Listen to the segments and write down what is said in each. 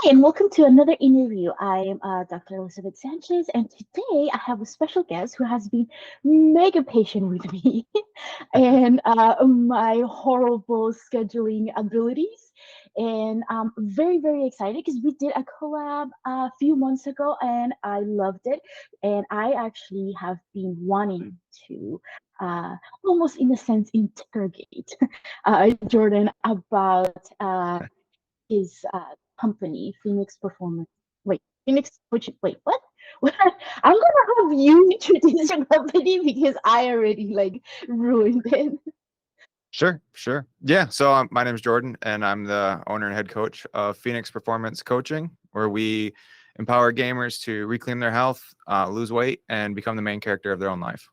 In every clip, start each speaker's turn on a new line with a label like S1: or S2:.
S1: Hi, and welcome to another interview. I am Dr. Elizabeth Sanchez, and today I have a special guest who has been mega patient with me and my horrible scheduling abilities. And I'm very, very excited because we did a collab a few months ago and I loved it. And I actually have been wanting to almost, in a sense, interrogate Jordan about his company, Phoenix Performance. Wait, Phoenix Coaching. Wait, what? I'm gonna have you introduce your company because I already like ruined it.
S2: Sure. Yeah. So my name is Jordan, and I'm the owner and head coach of Phoenix Performance Coaching, where we empower gamers to reclaim their health, lose weight, and become the main character of their own life.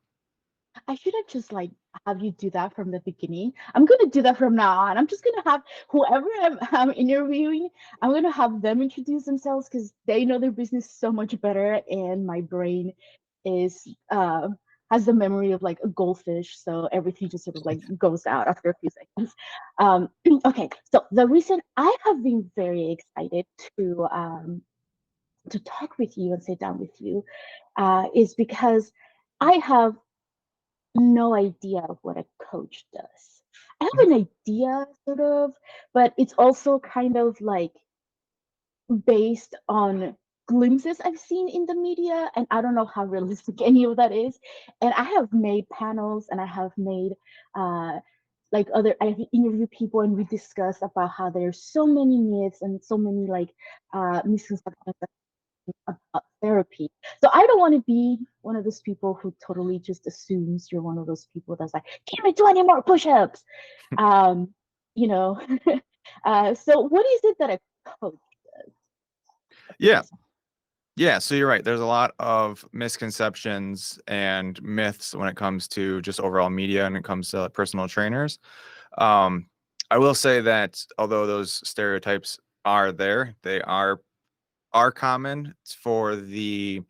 S1: I should have just like have you do that from the beginning. I'm gonna do that from now on. I'm just gonna have whoever I'm interviewing, I'm gonna have them introduce themselves because they know their business so much better, and my brain is has the memory of like a goldfish, so everything just sort of like goes out after a few seconds. Okay, so the reason I have been very excited to talk with you and sit down with you is because I have no idea of what a coach does. I have an idea, sort of, but it's also kind of like based on glimpses I've seen in the media, and I don't know how realistic any of that is. And I have made panels and I have made uh, I've interviewed people and we discussed about how there's so many myths and so many like misconceptions about therapy. So I don't want to be one of those people who totally just assumes you're one of those people that's like, give me 20 more push-ups. Um, you know. So what is it that a coach does?
S2: Yeah. Yeah. So you're right. There's a lot of misconceptions and myths when it comes to just overall media and it comes to personal trainers. Um, I will say that although those stereotypes are there, they are common for the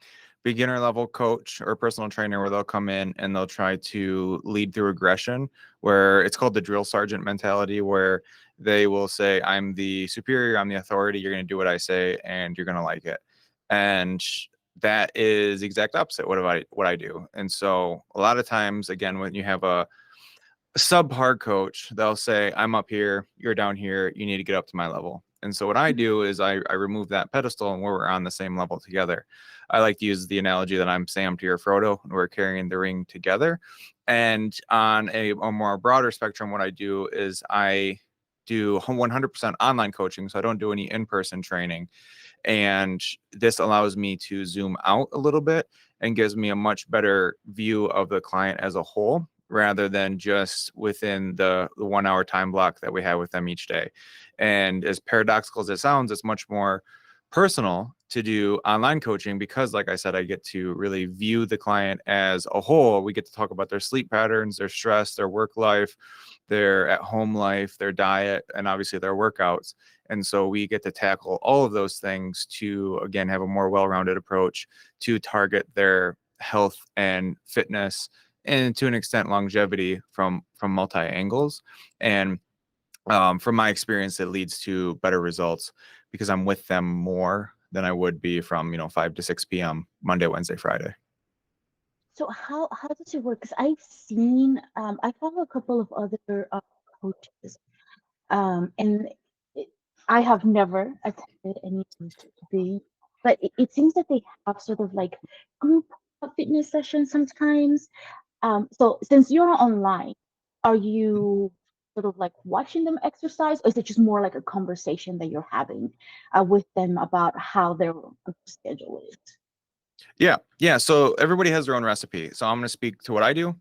S2: beginner level coach or personal trainer where they'll come in and they'll try to lead through aggression, where it's called the drill sergeant mentality, where they will say, I'm the superior, I'm the authority, you're going to do what I say and you're going to like it. And that is the exact opposite what I do. And so a lot of times, again, when you have a subpar coach, they'll say, I'm up here, you're down here, you need to get up to my level. And so what I do is I remove that pedestal and we're on the same level together. I like to use the analogy that I'm Sam to your Frodo and we're carrying the ring together. And on a more broader spectrum, what I do is I do 100% online coaching. So I don't do any in-person training. And this allows me to zoom out a little bit and gives me a much better view of the client as a whole rather than just within the 1 hour time block that we have with them each day. And as paradoxical as it sounds, it's much more personal to do online coaching because, like I said, I get to really view the client as a whole. We get to talk about their sleep patterns, their stress, their work life, their at home life, their diet, and obviously their workouts. And so we get to tackle all of those things to, again, have a more well-rounded approach to target their health and fitness and to an extent longevity from multi angles. And from my experience, it leads to better results because I'm with them more than I would be from 5 to 6 p.m. Monday, Wednesday, Friday.
S1: So how does it work? Because I've seen I follow a couple of other coaches, and it, I have never attended any of the, but it seems that they have sort of like group fitness sessions sometimes. So since you're online, are you sort of like watching them exercise, or is it just more like a conversation that you're having with them about how their schedule is?
S2: Yeah. So everybody has their own recipe. So I'm going to speak to what I do.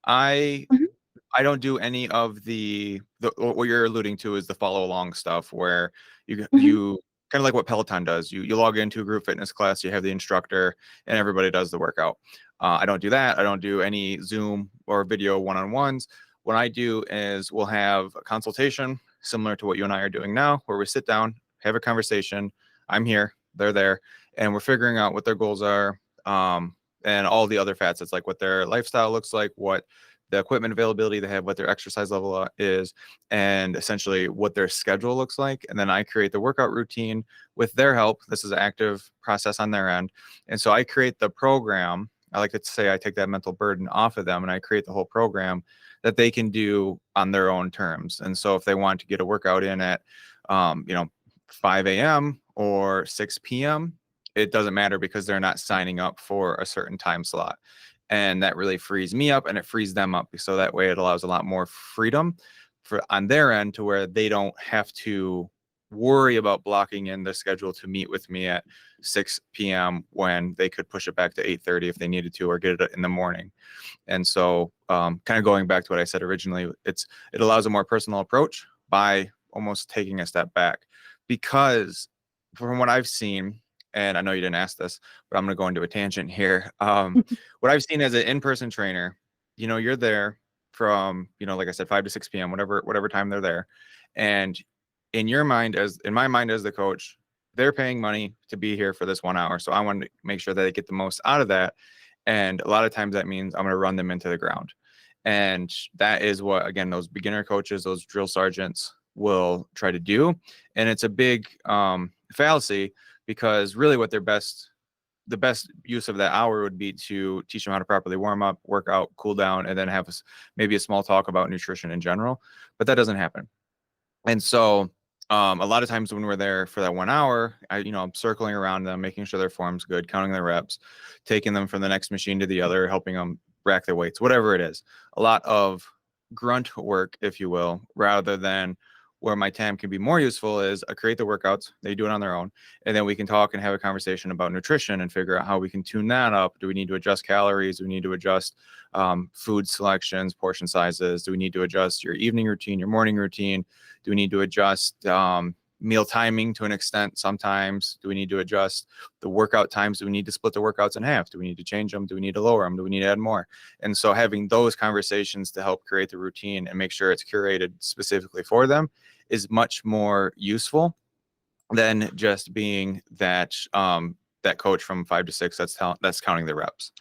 S2: I
S1: Mhm,
S2: I don't do any of the what you're alluding to is the follow along stuff where
S1: mhm.
S2: you kind of like what Peloton does. You log into a group fitness class, you have the instructor, and everybody does the workout. I don't do that. I don't do any Zoom or video one-on-ones. What I do is we'll have a consultation similar to what you and I are doing now, where we sit down, have a conversation. I'm here, they're there, and we're figuring out what their goals are, and all the other facets, like what their lifestyle looks like, what the equipment availability they have, what their exercise level is, and essentially what their schedule looks like. And then I create the workout routine with their help. This is an active process on their end. And so I create the program. I like to say I take that mental burden off of them, and I create the whole program that they can do on their own terms. And so if they want to get a workout in at, 5 a.m. or 6 p.m., it doesn't matter because they're not signing up for a certain time slot. And that really frees me up and it frees them up. So that way it allows a lot more freedom for on their end to where they don't have to worry about blocking in the schedule to meet with me at 6 p.m. when they could push it back to 8:30 if they needed to, or get it in the morning. And so kind of going back to what I said originally, it allows a more personal approach by almost taking a step back, because from what I've seen, and I know you didn't ask this, but I'm going to go into a tangent here. What I've seen as an in-person trainer, you're there from, like I said, 5 to 6 p.m., whatever time they're there. And in my mind as the coach, they're paying money to be here for this 1 hour. So I want to make sure that they get the most out of that. And a lot of times that means I'm going to run them into the ground. And that is what, again, those beginner coaches, those drill sergeants will try to do. And it's a big fallacy, because really what the best use of that hour would be to teach them how to properly warm up, work out, cool down, and then have maybe a small talk about nutrition in general. But that doesn't happen. And so a lot of times when we're there for that 1 hour, I'm circling around them, making sure their form's good, counting their reps, taking them from the next machine to the other, helping them rack their weights, whatever it is. A lot of grunt work, if you will, rather than where my time can be more useful is I create the workouts, they do it on their own, and then we can talk and have a conversation about nutrition and figure out how we can tune that up. Do we need to adjust calories? Do we need to adjust food selections, portion sizes? Do we need to adjust your evening routine, your morning routine? Do we need to adjust meal timing to an extent sometimes? Do we need to adjust the workout times? Do we need to split the workouts in half? Do we need to change them? Do we need to lower them? Do we need to add more? And so having those conversations to help create the routine and make sure it's curated specifically for them is much more useful than just being that coach from 5 to 6 that's counting the reps.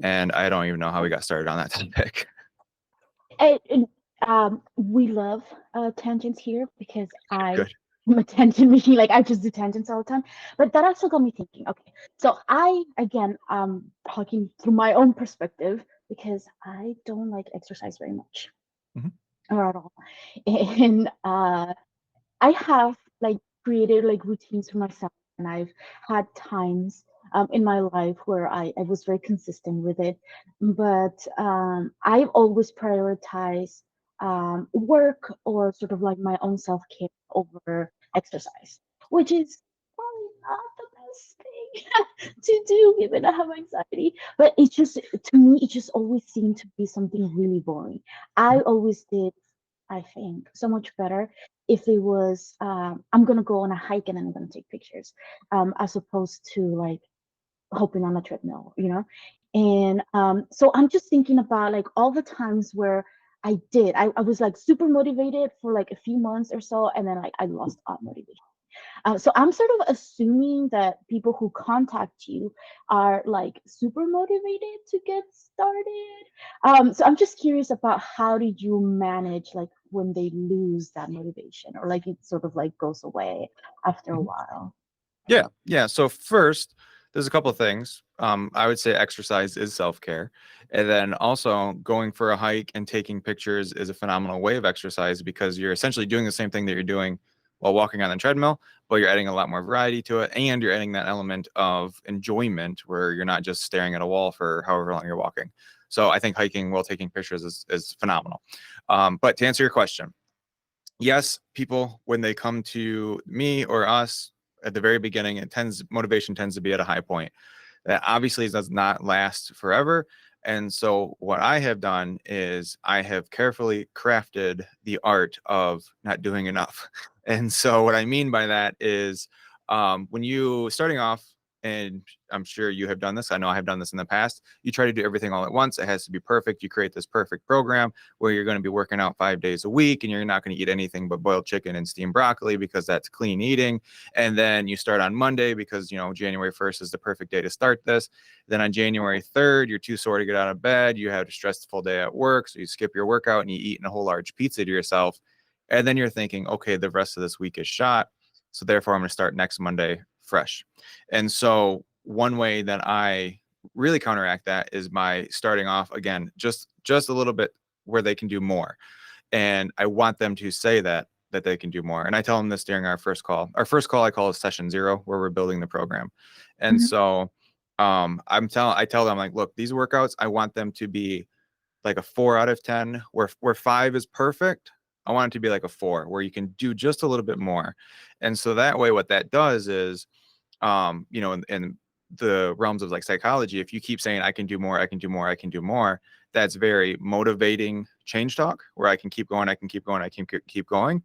S2: And I don't even know how we got started on that topic.
S1: We love tangents here because I'm
S2: Good.
S1: a tangent machine. Like I just do tangents all the time. But that also got me thinking. Okay, so I again talking through my own perspective because I don't like exercise very much
S2: Mhm.
S1: or at all, and I have like created like routines for myself, and I've had times in my life where I was very consistent with it. But I've always prioritized work or sort of like my own self care over exercise, which is probably not the best thing to do given I have anxiety. But it just, to me, it just always seemed to be something really boring. I
S2: Mhm.
S1: always did, I think, so much better if it was I'm gonna go on a hike and then I'm gonna take pictures, as opposed to like hopping on a treadmill, you know. And so I'm just thinking about like all the times where I was like super motivated for like a few months or so, and then like I lost all motivation. So I'm sort of assuming that people who contact you are like super motivated to get started. So I'm just curious about how did you manage like when they lose that motivation or like it sort of like goes away after a
S2: Mhm.
S1: while.
S2: Yeah. So first, there's a couple of things. I would say exercise is self-care. And then also going for a hike and taking pictures is a phenomenal way of exercise, because you're essentially doing the same thing that you're doing while walking on the treadmill, but you're adding a lot more variety to it. And you're adding that element of enjoyment where you're not just staring at a wall for however long you're walking. So I think hiking while taking pictures is phenomenal. But to answer your question, yes, people, when they come to me or us at the very beginning, motivation tends to be at a high point. That obviously does not last forever. And so what I have done is I have carefully crafted the art of not doing enough. And so what I mean by that is when you starting off, and I'm sure you have done this. I know I have done this in the past. You try to do everything all at once. It has to be perfect. You create this perfect program where you're going to be working out 5 days a week and you're not going to eat anything but boiled chicken and steamed broccoli because that's clean eating. And then you start on Monday because, January 1st is the perfect day to start this. Then on January 3rd, you're too sore to get out of bed. You had a stressful day at work. So you skip your workout and you eat a whole large pizza to yourself. And then you're thinking, okay, the rest of this week is shot. So therefore, I'm going to start next Monday fresh. And so one way that I really counteract that is by starting off again, just a little bit where they can do more. And I want them to say that they can do more. And I tell them this during our first call. Our first call I call is session 0, where we're building the program. And
S1: Mhm.
S2: so I tell them, like, look, these workouts, I want them to be like a 4 out of 10, where 5 is perfect. I want it to be like a 4, where you can do just a little bit more. And so that way, what that does is, in the realms of like psychology, if you keep saying, I can do more, I can do more, I can do more, that's very motivating change talk, where I can keep going, I can keep going, I can keep going,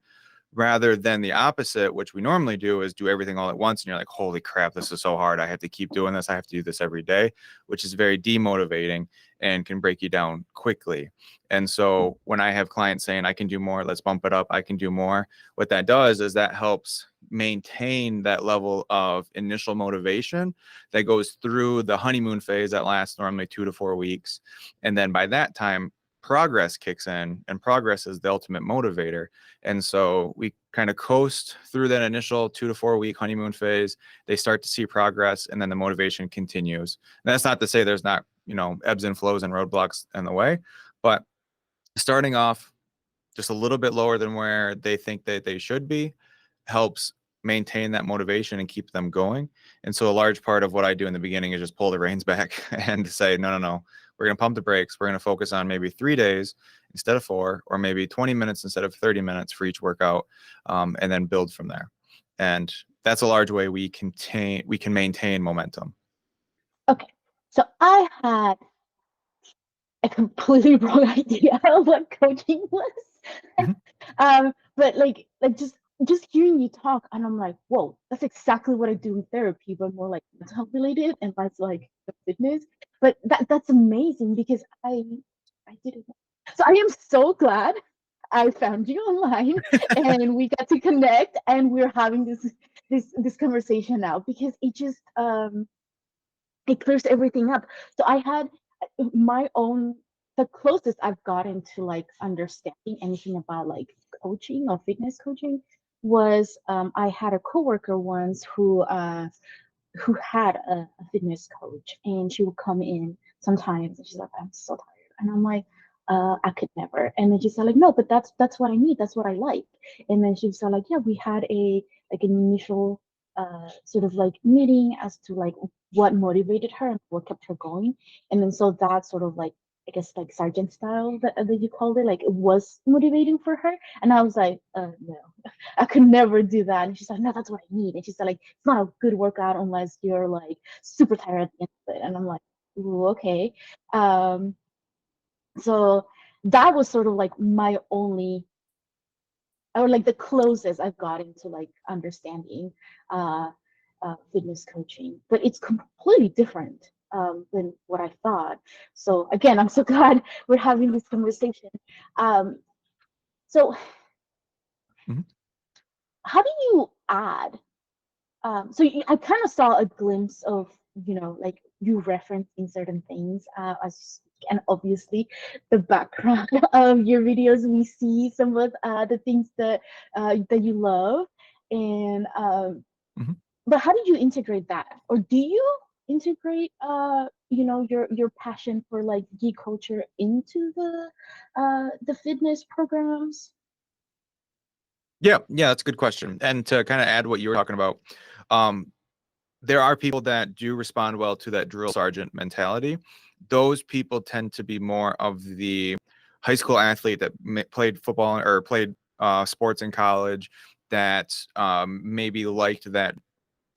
S2: rather than the opposite, which we normally do, is do everything all at once. And you're like, holy crap, this is so hard. I have to keep doing this. I have to do this every day, which is very demotivating and can break you down quickly. And so when I have clients saying, I can do more, let's bump it up, I can do more, what that does is that helps maintain that level of initial motivation that goes through the honeymoon phase that lasts normally 2 to 4 weeks. And then by that time, progress kicks in, and progress is the ultimate motivator. And so we kind of coast through that initial 2 to 4 week honeymoon phase. They start to see progress, and then the motivation continues. And that's not to say there's not, ebbs and flows and roadblocks in the way, but starting off just a little bit lower than where they think that they should be helps maintain that motivation and keep them going. And so a large part of what I do in the beginning is just pull the reins back and say, no, no, no, we're going to pump the brakes. We're going to focus on maybe 3 days instead of 4, or maybe 20 minutes instead of 30 minutes for each workout, and then build from there. And that's a large way we can maintain momentum.
S1: Okay. So I had a completely wrong idea of what coaching was.
S2: Mhm.
S1: But just hearing you talk, and I'm like, whoa, that's exactly what I do in therapy, but more like mental health related, and that's like the fitness. But that's amazing because I didn't know. So I am so glad I found you online and we got to connect and we're having this conversation now because it clears everything up. So I had my own the closest I've gotten to like understanding anything about like coaching or fitness coaching was I had a coworker once who had a fitness coach and she would come in sometimes and she's like, I'm so tired. And I'm like, I could never. And then she said like, no, but that's what I need. That's what I like. And then she said like, yeah, we had an initial sort of like meeting as to like what motivated her and what kept her going. And then so that sort of like I guess like sergeant style that you called it, like it was motivating for her. And I was like, no, I could never do that. And she's like, no, that's what I need. And she said, like, it's not a good workout unless you're like super tired at the end of it. And I'm like, ooh, okay. Um, so that was sort of like my only, or like the closest I've gotten to like understanding uh, fitness coaching. But it's completely different than what I thought. So again, I'm so glad we're having this conversation. Um, so
S2: Mhm.
S1: how do you add so I kind of saw a glimpse of, like you referencing certain things as and obviously the background of your videos, we see some of the things that you love, and
S2: Mhm.
S1: but how did you integrate that, or do you integrate your passion for like geek culture into the fitness programs?
S2: Yeah, that's a good question. And to kind of add what you were talking about, um, there are people that do respond well to that drill sergeant mentality. Those people tend to be more of the high school athlete that played football or played sports in college, that maybe liked that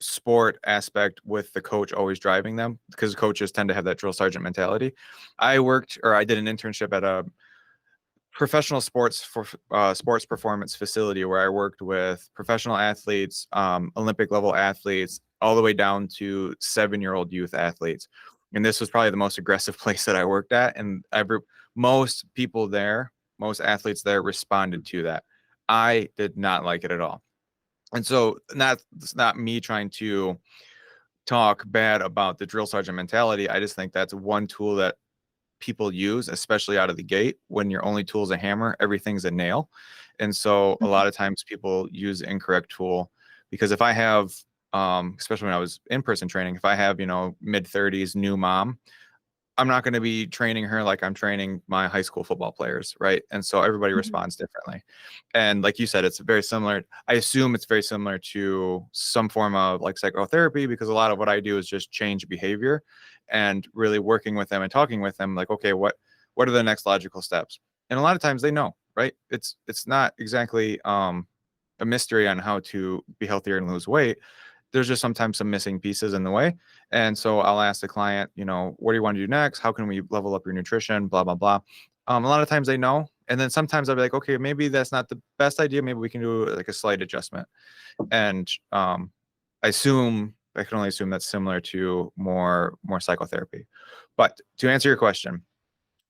S2: sport aspect with the coach always driving them, because coaches tend to have that drill sergeant mentality. I did an internship at a professional sports performance facility where I worked with professional athletes, Olympic level athletes, all the way down to 7-year-old youth athletes. And this was probably the most aggressive place that I worked at. And most people there, most athletes there responded to that. I did not like it at all. And so it's not me trying to talk bad about the drill sergeant mentality. I just think that's one tool that people use, especially out of the gate. When your only tool is a hammer, everything's a nail. And so a lot of times people use the incorrect tool, because if I have, especially when I was in-person training, if I have, mid-30s new mom, I'm not going to be training her like I'm training my high school football players, right? And so everybody
S1: Mhm.
S2: responds differently. And like you said, it's very similar. I assume it's very similar to some form of like psychotherapy, because a lot of what I do is just change behavior and really working with them and talking with them like, okay, what are the next logical steps? And a lot of times they know, right? It's not exactly a mystery on how to be healthier and lose weight. There's just sometimes some missing pieces in the way. And so I'll ask the client, what do you want to do next? How can we level up your nutrition? Blah, blah, blah. A lot of times they know. And then sometimes I'll be like, okay, maybe that's not the best idea. Maybe we can do like a slight adjustment. And I can only assume that's similar to more psychotherapy. But to answer your question,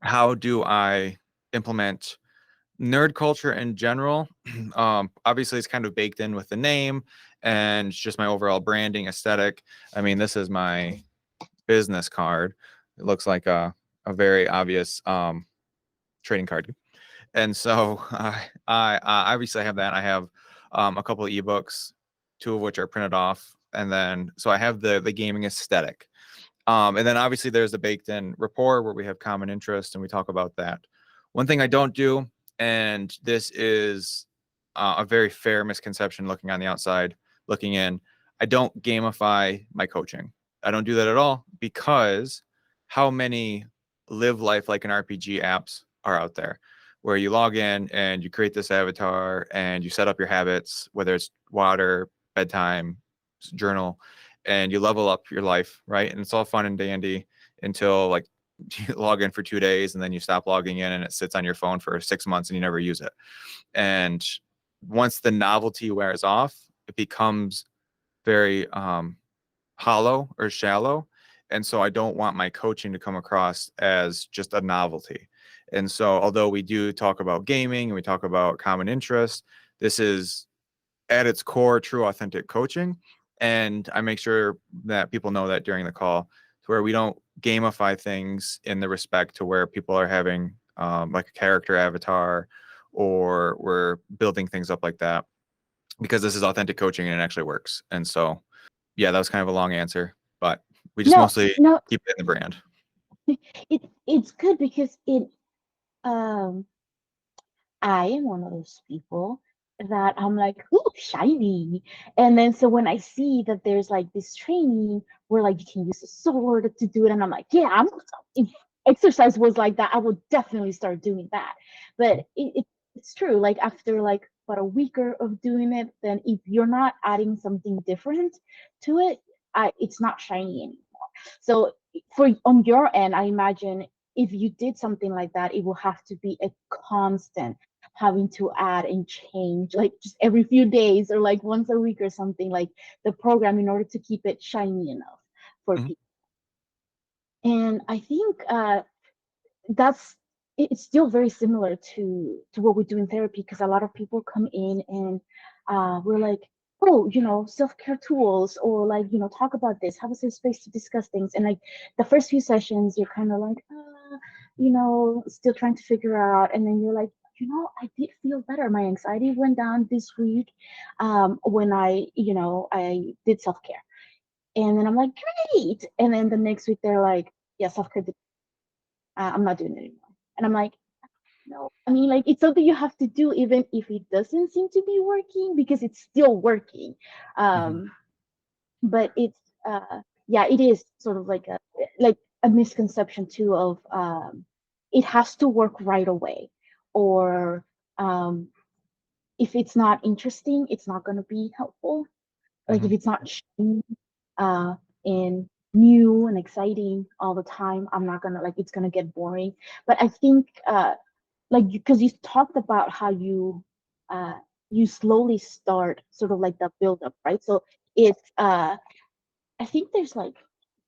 S2: how do I implement nerd culture in general? Obviously it's kind of baked in with the name and just my overall branding aesthetic. I mean, this is my business card. It looks like a very obvious trading card. And so I obviously have that. I have a couple of ebooks, two of which are printed off. And then so I have the gaming aesthetic. And then obviously there's the baked in rapport where we have common interest and we talk about that. One thing I don't do, and this is a very fair misconception looking on the outside, looking in, I don't gamify my coaching. I don't do that at all, because how many live life like an RPG apps are out there where you log in and you create this avatar and you set up your habits, whether it's water, bedtime, journal, and you level up your life, right? And it's all fun and dandy until like you log in for 2 days and then you stop logging in and it sits on your phone for 6 months and you never use it. And once the novelty wears off, it becomes very hollow or shallow. And so I don't want my coaching to come across as just a novelty. And so although we do talk about gaming and we talk about common interests, this is at its core true authentic coaching. And I make sure that people know that during the call, to where we don't gamify things in the respect to where people are having like a character avatar, or we're building things up like that, because this is authentic coaching and it actually works. And so yeah, that was kind of a long answer, but we just
S1: No,
S2: mostly
S1: no,
S2: keep it in the brand.
S1: it's good because um I am one of those people that I'm like, ooh, shiny. And then so when I see that there's like this training where like you can use a sword to do it, and I'm like, yeah, if exercise was like that, I would definitely start doing that. But it's true. Like after like about a week of doing it, then if you're not adding something different to it, it's not shiny anymore. So for on your end, I imagine if you did something like that, it will have to be a constant having to add and change like just every few days or like once a week or something like the program in order to keep it shiny enough for
S2: Mhm.
S1: people. And I think that's it's still very similar to what we do in therapy, because a lot of people come in and we're like, oh, self-care tools, or like, talk about this, have a safe space to discuss things. And like the first few sessions you're kind of like still trying to figure out, and then you're like, I did feel better, my anxiety went down this week when I did self-care. And then I'm like, great. And then the next week they're like, yeah, self-care, I'm not doing it anymore. And I'm like, no, I mean, like, it's something you have to do, even if it doesn't seem to be working, because it's still working.
S2: Mhm.
S1: Um, but yeah, it is sort of like a misconception too of it has to work right away, or um, if it's not interesting, it's not going to be helpful. Like if
S2: Mhm.
S1: it's not shiny, uh, and new and exciting all the time, I'm not gonna like it's gonna get boring. But I think like because you talked about how uh you slowly start sort of like the build up, right? So it's I think there's like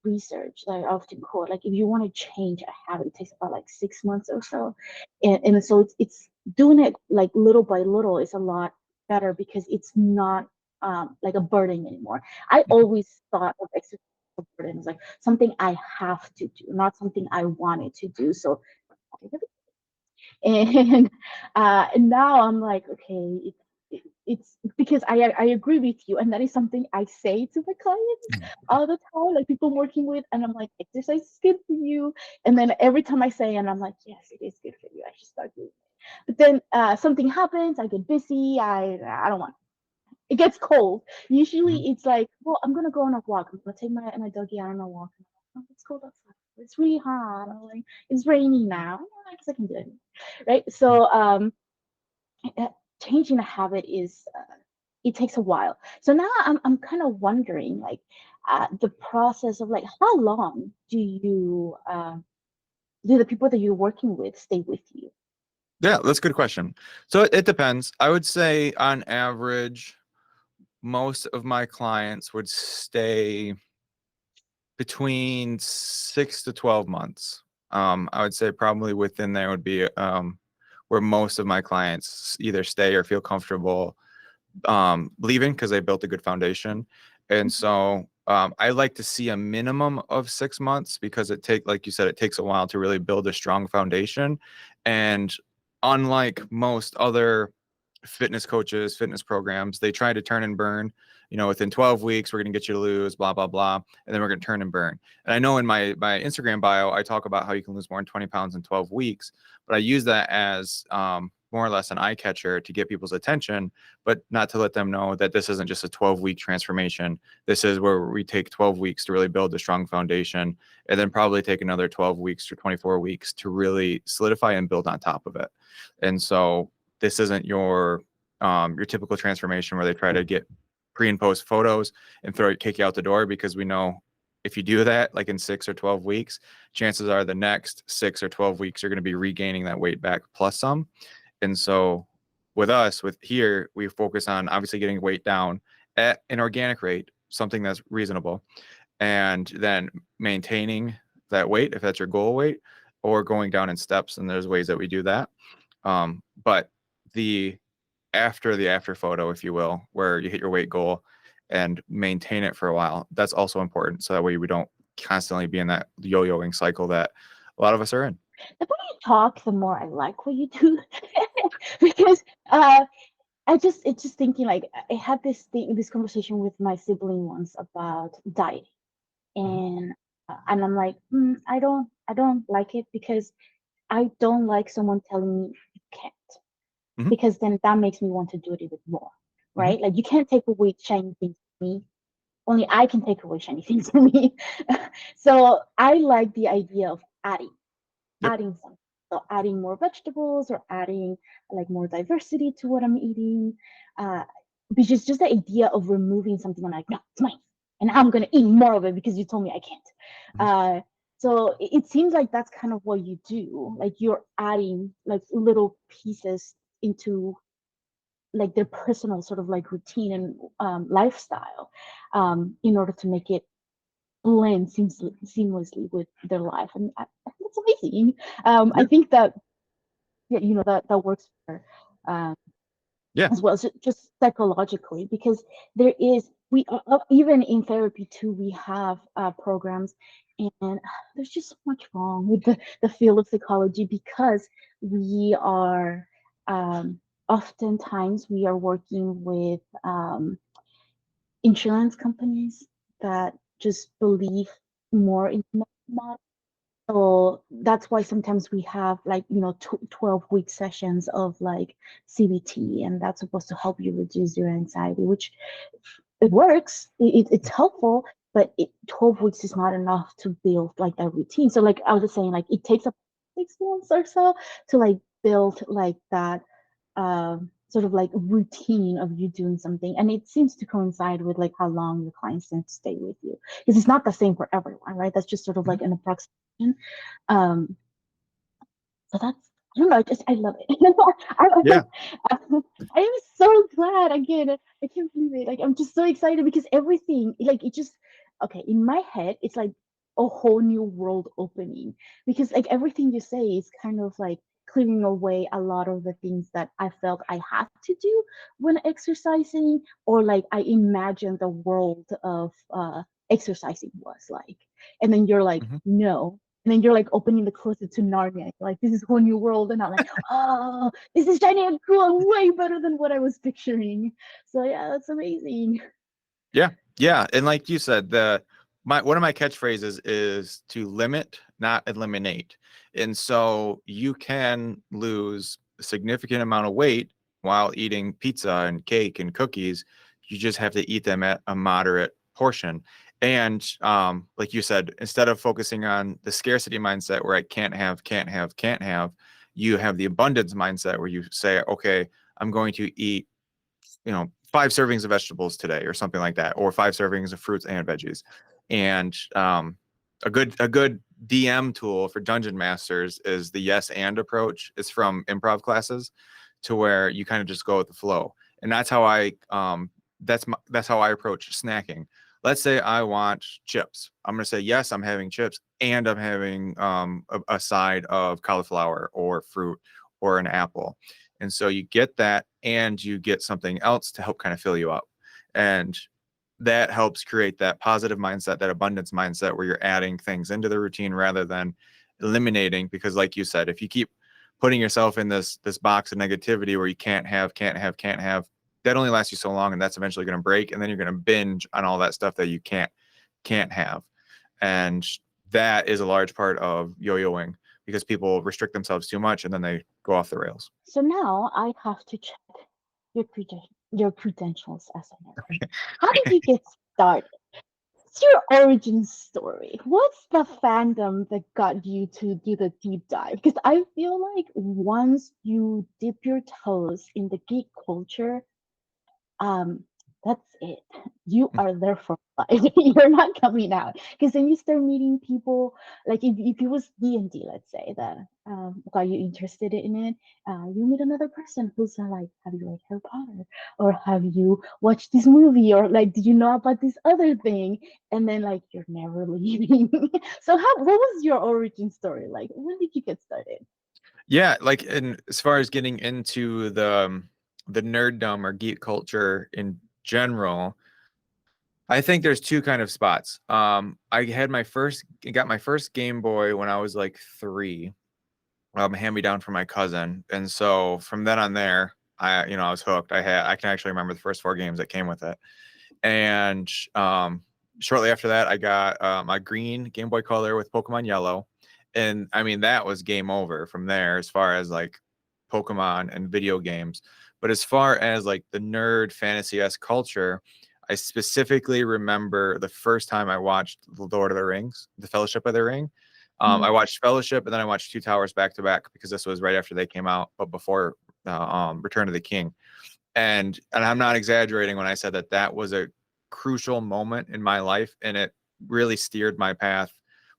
S1: research that I often quote, like if you want to change a habit, it takes about like 6 months or so. And so it's doing it like little by little is a lot better because it's not like a burden anymore. I
S2: Mhm.
S1: always thought of exercise as a burden. It's like something I have to do, not something I wanted to do. So and and now I'm like, okay, it's because I agree with you, and that is something I say to my clients all the time, like people I'm working with, and I'm like, exercise is good for you, and then every time I say, and I'm like, yes, it is good for you. I should start doing it. But then something happens, I get busy, I don't want. It gets cold.
S2: Mhm.
S1: Usually it's like, well, I'm gonna go on a walk. I'm gonna take my doggy out on a walk. Oh, it's cold outside. It's really hot. I'm like, it's rainy now. Yeah, I guess I can do it. Right.
S2: Mhm.
S1: So uh, changing a habit is it takes a while. So now I'm kind of wondering like the process of like how long do the people that you're working with stay with you?
S2: Yeah, that's a good question. So it depends. I would say on average, most of my clients would stay between 6 to 12 months. I would say probably within there would be where most of my clients either stay or feel comfortable leaving because they built a good foundation. And
S1: Mhm.
S2: so I like to see a minimum of 6 months because like you said, it takes a while to really build a strong foundation. And unlike most other fitness coaches, fitness programs, they try to turn and burn. Within 12 weeks, we're going to get you to lose, blah, blah, blah. And then we're going to turn and burn. And I know in my Instagram bio, I talk about how you can lose more than 20 pounds in 12 weeks, but I use that as more or less an eye catcher to get people's attention, but not to let them know that this isn't just a 12-week transformation. This is where we take 12 weeks to really build a strong foundation and then probably take another 12 weeks to 24 weeks to really solidify and build on top of it. And so this isn't your typical transformation where they try to get pre and post photos and kick you out the door, because we know if you do that like in 6 or 12 weeks, chances are the next 6 or 12 weeks you're going to be regaining that weight back plus some. And so with us, with here, we focus on obviously getting weight down at an organic rate, something that's reasonable, and then maintaining that weight if that's your goal weight, or going down in steps. And there's ways that we do that. But the after photo, if you will, where you hit your weight goal and maintain it for a while, that's also important. So that way we don't constantly be in that yo-yoing cycle that a lot of us are in.
S1: The more you talk, the more I like what you do because it's just thinking like I had this conversation with my sibling once about diet,
S2: Mhm.
S1: and I'm like, I don't like it because I don't like someone telling me you can't,
S2: Mhm.
S1: because then that makes me want to do it even more,
S2: Mhm.
S1: right? Like you can't take away shiny things from me. Only I can take away shiny things from me. So I like the idea of
S2: Yep.
S1: adding something. So adding more vegetables or adding like more diversity to what I'm eating. Uh, because just the idea of removing something, I'm like, no, it's mine. And I'm gonna eat more of it because you told me I can't.
S2: Mhm.
S1: So it seems like that's kind of what you do. Like you're adding like little pieces into like their personal sort of like routine and lifestyle in order to make it blend seamlessly with their life, and I think it's amazing. I
S2: Yeah.
S1: think that yeah, that works for um,
S2: Yeah.
S1: as well as just psychologically, because there is we even in therapy too we have programs, and there's just so much wrong with the field of psychology because we are um, oftentimes we are working with insurance companies that just believe more in the model. So that's why sometimes we have like, 12-week sessions of like CBT, and that's supposed to help you reduce your anxiety, which it works. It's helpful, but 12 weeks is not enough to build like a routine. So like I was just saying, like it takes up 6 months or so to like build like that sort of like routine of you doing something, and it seems to coincide with like how long your clients tend to stay with you, because it's not the same for everyone, right? That's just sort of
S2: Mhm.
S1: like an approximation. um so I don't know, I love it. I'm
S2: Yeah.
S1: like, I am so glad again. I can't believe it. Like I'm just so excited because everything, like it just okay, in my head, it's like a whole new world opening. Because like everything you say is kind of like clearing away a lot of the things that I felt I had to do when exercising, or like I imagined the world of exercising was like. And then you're like,
S2: Mhm.
S1: no, and then you're like opening the closet to Narnia. Like this is a whole new world, and I'm like, oh, this is shiny and cool and way better than what I was picturing. So yeah, that's amazing.
S2: Yeah. Yeah. And like you said, the my one of my catchphrases is to limit, not eliminate. And so you can lose a significant amount of weight while eating pizza and cake and cookies. You just have to eat them at a moderate portion. And like you said, instead of focusing on the scarcity mindset where I can't have, can't have, can't have, you have the abundance mindset where you say, okay, I'm going to eat, 5 servings of vegetables today or something like that, or 5 servings of fruits and veggies. And a good DM tool for dungeon masters is the yes and approach. It's from improv classes, to where you kind of just go with the flow. And that's how I approach snacking. Let's say I want chips. I'm going to say yes, I'm having chips, and I'm having a side of cauliflower or fruit or an apple. And so you get that, and you get something else to help kind of fill you up. And that helps create that positive mindset, that abundance mindset, where you're adding things into the routine rather than eliminating. Because like you said, if you keep putting yourself in this box of negativity where you can't have, can't have, can't have, that only lasts you so long, and that's eventually going to break, and then you're going to binge on all that stuff that you can't have. And that is a large part of yo-yoing, because people restrict themselves too much and then they go off the rails.
S1: So now I have to check your credentials as a nerd. How did you get started? What's your origin story? What's the fandom that got you to do the deep dive? Because I feel like once you dip your toes in the geek culture, um that's it, you are there for life. You're not coming out, because then you start meeting people. Like if it was D&D, let's say, that got you interested in it, you meet another person who's like, have you read Harry Potter, or have you watched this movie, or like, did you know about this other thing? And then like you're never leaving. So what was your origin story like? When did you get started?
S2: Yeah, like, and as far as getting into the nerddom or geek culture in general, I think there's two kind of spots. I got my first Game Boy when I was like 3, hand me down from my cousin, and so from then on there, I was hooked. I can actually remember the first 4 games that came with it. And shortly after that, I got my green Game Boy Color with Pokemon Yellow, and I mean that was game over from there as far as like Pokemon and video games. But as far as like the nerd fantasy-esque culture, I specifically remember the first time I watched Lord of the Rings, The Fellowship of the Ring. I
S1: Mhm.
S2: watched Fellowship, and then I watched Two Towers back to back, because this was right after they came out, but before Return of the King. And I'm not exaggerating when I said that that was a crucial moment in my life, and it really steered my path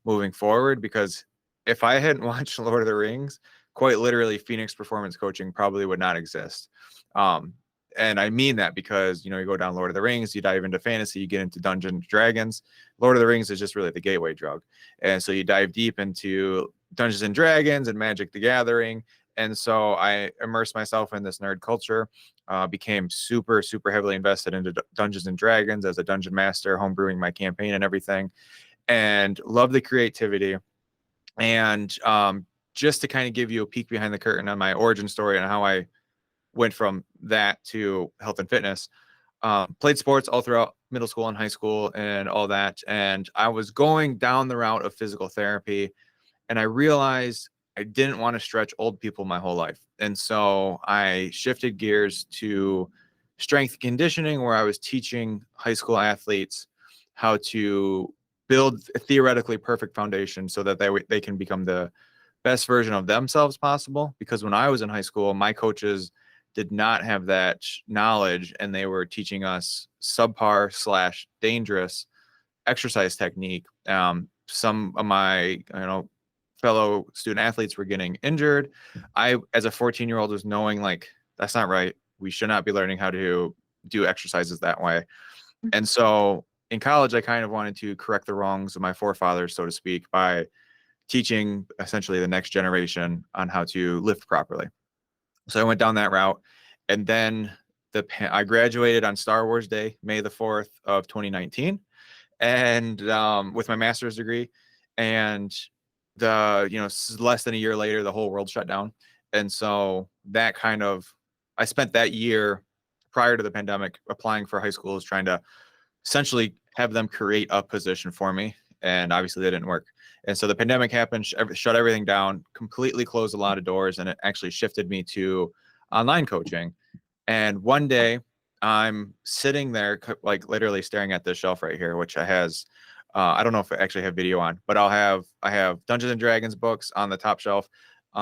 S2: moving forward. Because if I hadn't watched Lord of the Rings, quite literally Phoenix Performance Coaching probably would not exist. um, and I mean that because you go down Lord of the Rings, you dive into fantasy, you get into Dungeons and Dragons. Lord of the Rings is just really the gateway drug, and so you dive deep into Dungeons and Dragons and Magic the Gathering. And so I immersed myself in this nerd culture, became super, super heavily invested into Dungeons and Dragons as a dungeon master, homebrewing my campaign and everything, and love the creativity. And just to kind of give you a peek behind the curtain on my origin story and how I went from that to health and fitness, played sports all throughout middle school and high school and all that. And I was going down the route of physical therapy, and I realized I didn't want to stretch old people my whole life. And so I shifted gears to strength conditioning, where I was teaching high school athletes how to build a theoretically perfect foundation so that they can become the best version of themselves possible. Because when I was in high school, my coaches did not have that knowledge, and they were teaching us subpar slash dangerous exercise technique. Some of my fellow student athletes were getting injured. I, as a 14-year-old, was knowing like, that's not right. We should not be learning how to do exercises that way. And so in college, I kind of wanted to correct the wrongs of my forefathers, so to speak, by teaching essentially the next generation on how to lift properly. So I went down that route. And then I graduated on Star Wars Day, May the 4th of 2019, and with my master's degree. And less than a year later, the whole world shut down. And so that kind of, I spent that year prior to the pandemic applying for high schools, trying to essentially have them create a position for me. And obviously that didn't work. And so the pandemic happened, shut everything down, completely closed a lot of doors. And it actually shifted me to online coaching. And one day I'm sitting there, like literally staring at this shelf right here, which has, I don't know if I actually have video on, but I have Dungeons and Dragons books on the top shelf.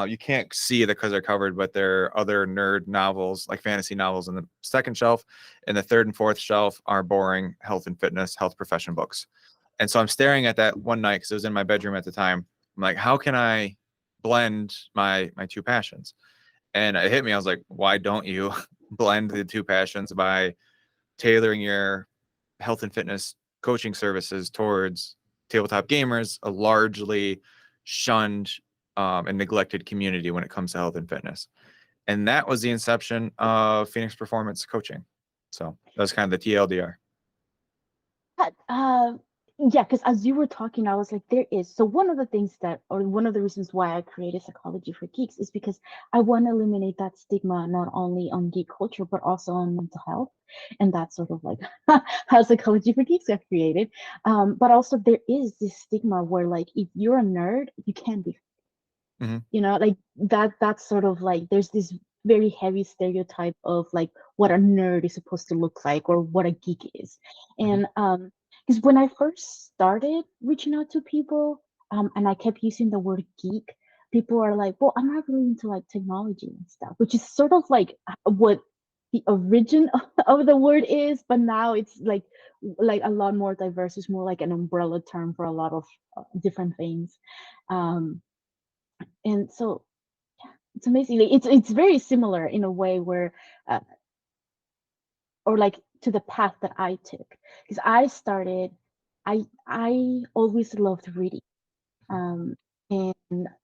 S2: You can't see it because they're covered, but there are other nerd novels, like fantasy novels, in the second shelf. And the third and fourth shelf are boring health and fitness, health profession books. And so I'm staring at that one night because it was in my bedroom at the time. I'm like, how can I blend my two passions? And it hit me. I was like, why don't you blend the two passions by tailoring your health and fitness coaching services towards tabletop gamers, a largely shunned and neglected community when it comes to health and fitness. And that was the inception of Phoenix Performance Coaching. So that was kind of the TLDR.
S1: But, yeah, because as you were talking, I was like, there is. So one of the things that, or one of the reasons why I created Psychology for Geeks is because I want to eliminate that stigma not only on geek culture, but also on mental health. And that's sort of like how Psychology for Geeks got created. But also there is this stigma where like, if you're a nerd, you can't be, like that's sort of like, there's this very heavy stereotype of like what a nerd is supposed to look like or what a geek is. And because when I first started reaching out to people, and I kept using the word geek, people are like, well, I'm not really into like technology and stuff, which is sort of like what the origin of the word is, but now it's like a lot more diverse. It's more like an umbrella term for a lot of different things. um and so it's amazing. Like, it's very similar in a way where uh, or like to the path that I took, because I always loved reading. And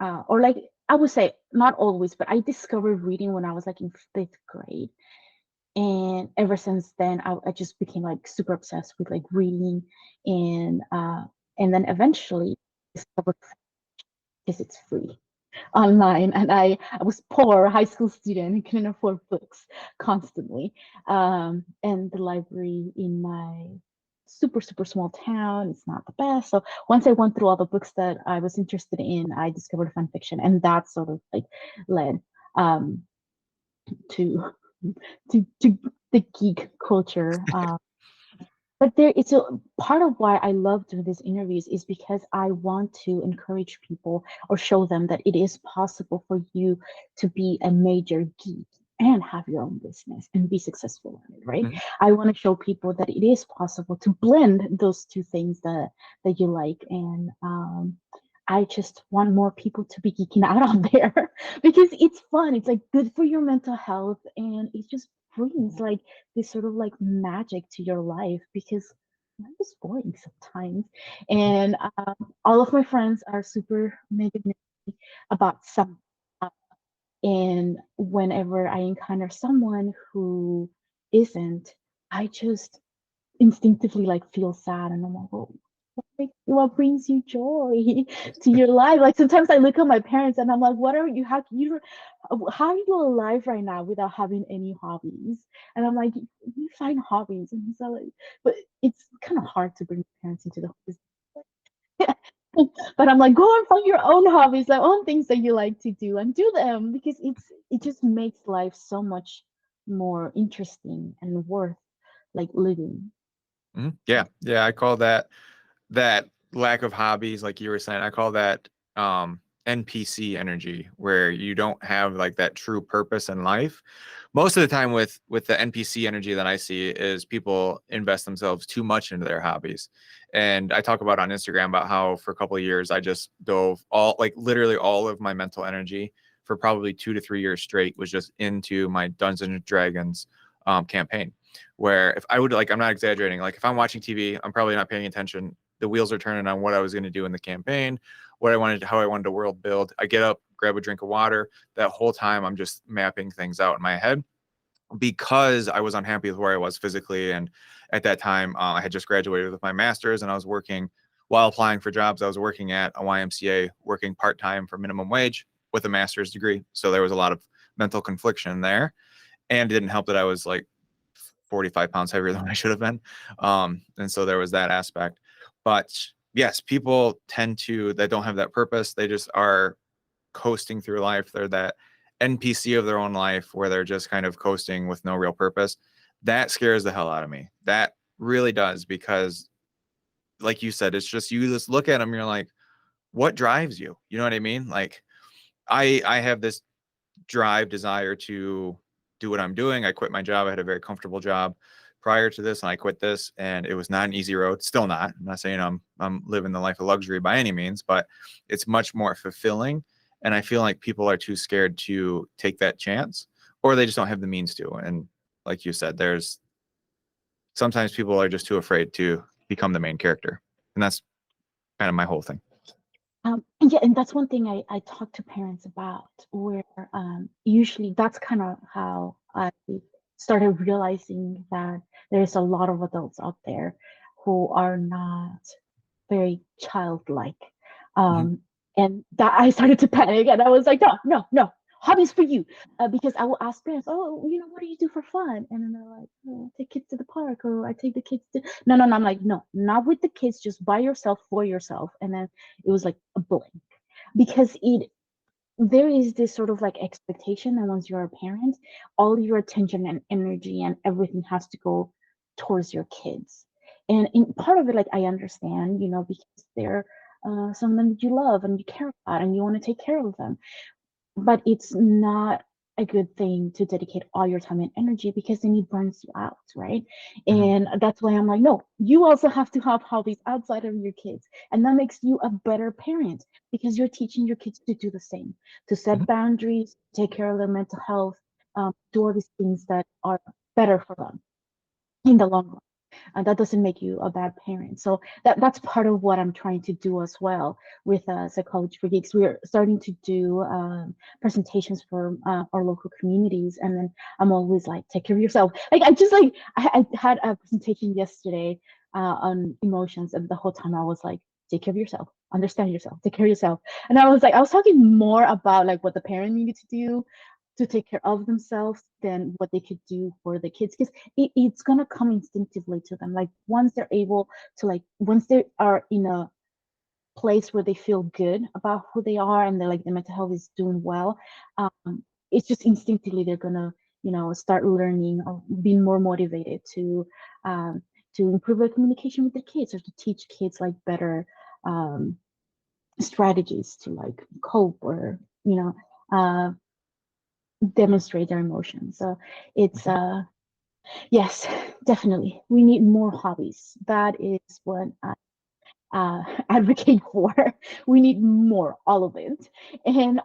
S1: or like I would say not always, but I discovered reading when I was like in fifth grade. And ever since then I just became like super obsessed with like reading. And then eventually discovered, because it's free online, and I was poor high school student and couldn't afford books constantly. And the library in my super super small town, it's not the best. So once I went through all the books that I was interested in, I discovered fan fiction, and that sort of like led um to to the geek culture. But there, it's a part of why I love doing these interviews is because I want to encourage people or show them that it is possible for you to be a major geek and have your own business and be successful in it, right? I want to show people that it is possible to blend those two things that you like. And I just want more people to be geeking out there because it's fun. It's like good for your mental health, and it just brings like this sort of like magic to your life, because life is boring sometimes. And all of my friends are super mega nerdy about some. And whenever I encounter someone who isn't, I just instinctively like feel sad, and I'm like, well, what brings you joy to your life? Like sometimes I look at my parents and I'm like, what are you, how are you alive right now without having any hobbies? And I'm like, you find hobbies. And so like, but it's kind of hard to bring parents into the hobbies. But I'm like, go and find your own hobbies, like own things that you like to do, and do them, because it just makes life so much more interesting and worth like living.
S2: Yeah. I call that lack of hobbies, like you were saying, I call that NPC energy where you don't have like that true purpose in life. Most of the time with the NPC energy that I see is people invest themselves too much into their hobbies. And I talk about on Instagram about how for a couple of years I just dove all like literally all of my mental energy for probably 2 to 3 years straight was just into my Dungeons and Dragons campaign. Where if I would like, I'm not exaggerating, like if I'm watching TV, I'm probably not paying attention. The wheels are turning on what I was going to do in the campaign, what I wanted, how I wanted to world build. I get up, grab a drink of water. That whole time, I'm just mapping things out in my head because I was unhappy with where I was physically. And at that time, I had just graduated with my master's and I was working while applying for jobs. I was working at a YMCA, working part time for minimum wage with a master's degree. So there was a lot of mental confliction there. And it didn't help that I was like 45 pounds heavier than I should have been. And so there was that aspect. But yes, people tend to, that don't have that purpose. They just are coasting through life. They're that NPC of their own life where they're just kind of coasting with no real purpose. That scares the hell out of me. That really does, because like you said, it's just, you just look at them, you're like, what drives you? You know what I mean? Like I have this drive, desire to do what I'm doing. I quit my job. I had a very comfortable job prior to this, and I quit this, and it was not an easy road. Still not. I'm not saying I'm living the life of luxury by any means, but it's much more fulfilling. And I feel like people are too scared to take that chance, or they just don't have the means to. And like you said, there's sometimes people are just too afraid to become the main character, and that's kind of my whole thing.
S1: And yeah, and that's one thing I talk to parents about, where usually that's kind of how I started realizing that there's a lot of adults out there who are not very childlike.
S2: Mhm.
S1: Um, and that I started to panic, and I was like, no, no, no, hobbies for you. Because I will ask parents, oh, what do you do for fun? And then they're like, oh, I take kids to the park, or I take the kids to. No, no, no. I'm like, no, not with the kids, just by yourself, for yourself. And then it was like a blank, because there is this sort of like expectation that once you're a parent, all your attention and energy and everything has to go towards your kids. And in part of it, like I understand, because they're someone that you love and you care about and you want to take care of them, but it's not a good thing to dedicate all your time and energy, because then it burns you out, right?
S2: Mhm.
S1: And that's why I'm like, no, you also have to have hobbies outside of your kids, and that makes you a better parent, because you're teaching your kids to do the same, to
S2: Mhm.
S1: set boundaries, take care of their mental health, do all these things that are better for them in the long run. And that doesn't make you a bad parent. So that's part of what I'm trying to do as well with Psychology for Geeks. We're starting to do presentations for our local communities, and then I'm always like, take care of yourself. Like I had a presentation yesterday on emotions, and the whole time I was like, take care of yourself, understand yourself, take care of yourself. And I was talking more about like what the parent needed to do to take care of themselves than what they could do for the kids, because it's going to come instinctively to them, like once they're able to, like once they are in a place where they feel good about who they are, and they're like the mental health is doing well. It's just instinctively they're going to start learning or being more motivated um, to improve their communication with their kids, or to teach kids like better um, strategies to like cope, or uh, demonstrate their emotions. So it's
S2: Mhm.
S1: yes, definitely we need more hobbies. That is what I advocate for. We need more, all of it. And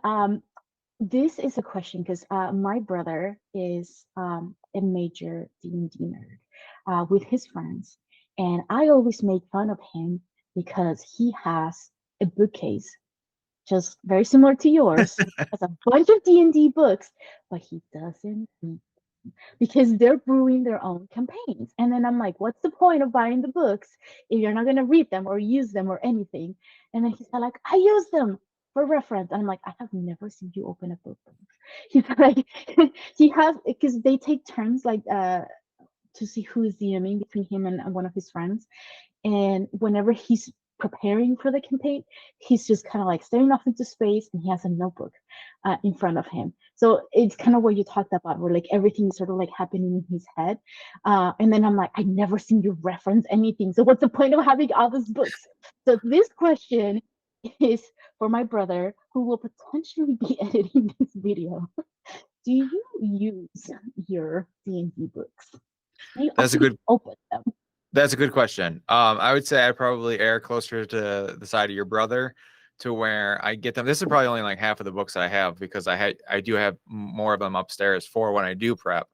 S1: this is a question, because my brother is a major D&D nerd with his friends, and I always make fun of him because he has a bookcase just very similar to yours, has a bunch of D&D books, but he doesn't read, because they're brewing their own campaigns. And then I'm like, what's the point of buying the books if you're not going to read them or use them or anything? And then he's like, I use them for reference. And I'm like, I have never seen you open a book. He's like, he has, because they take turns, like, to see who's DMing between him and one of his friends. And whenever he's preparing for the campaign, he's just kind of like staring off into space, and he has a notebook in front of him. So it's kind of what you talked about, where like everything is sort of like happening in his head. And then I'm like, I never seen you reference anything. So what's the point of having all these books? So this question is for my brother who will potentially be editing this video, do you use your D&D books? Do you
S2: That's a
S1: actually
S2: good
S1: open them?
S2: That's a good question. I would say I probably err closer to the side of your brother, to where I get them. This is probably only like half of the books I have, because I do have more of them upstairs for when I do prep,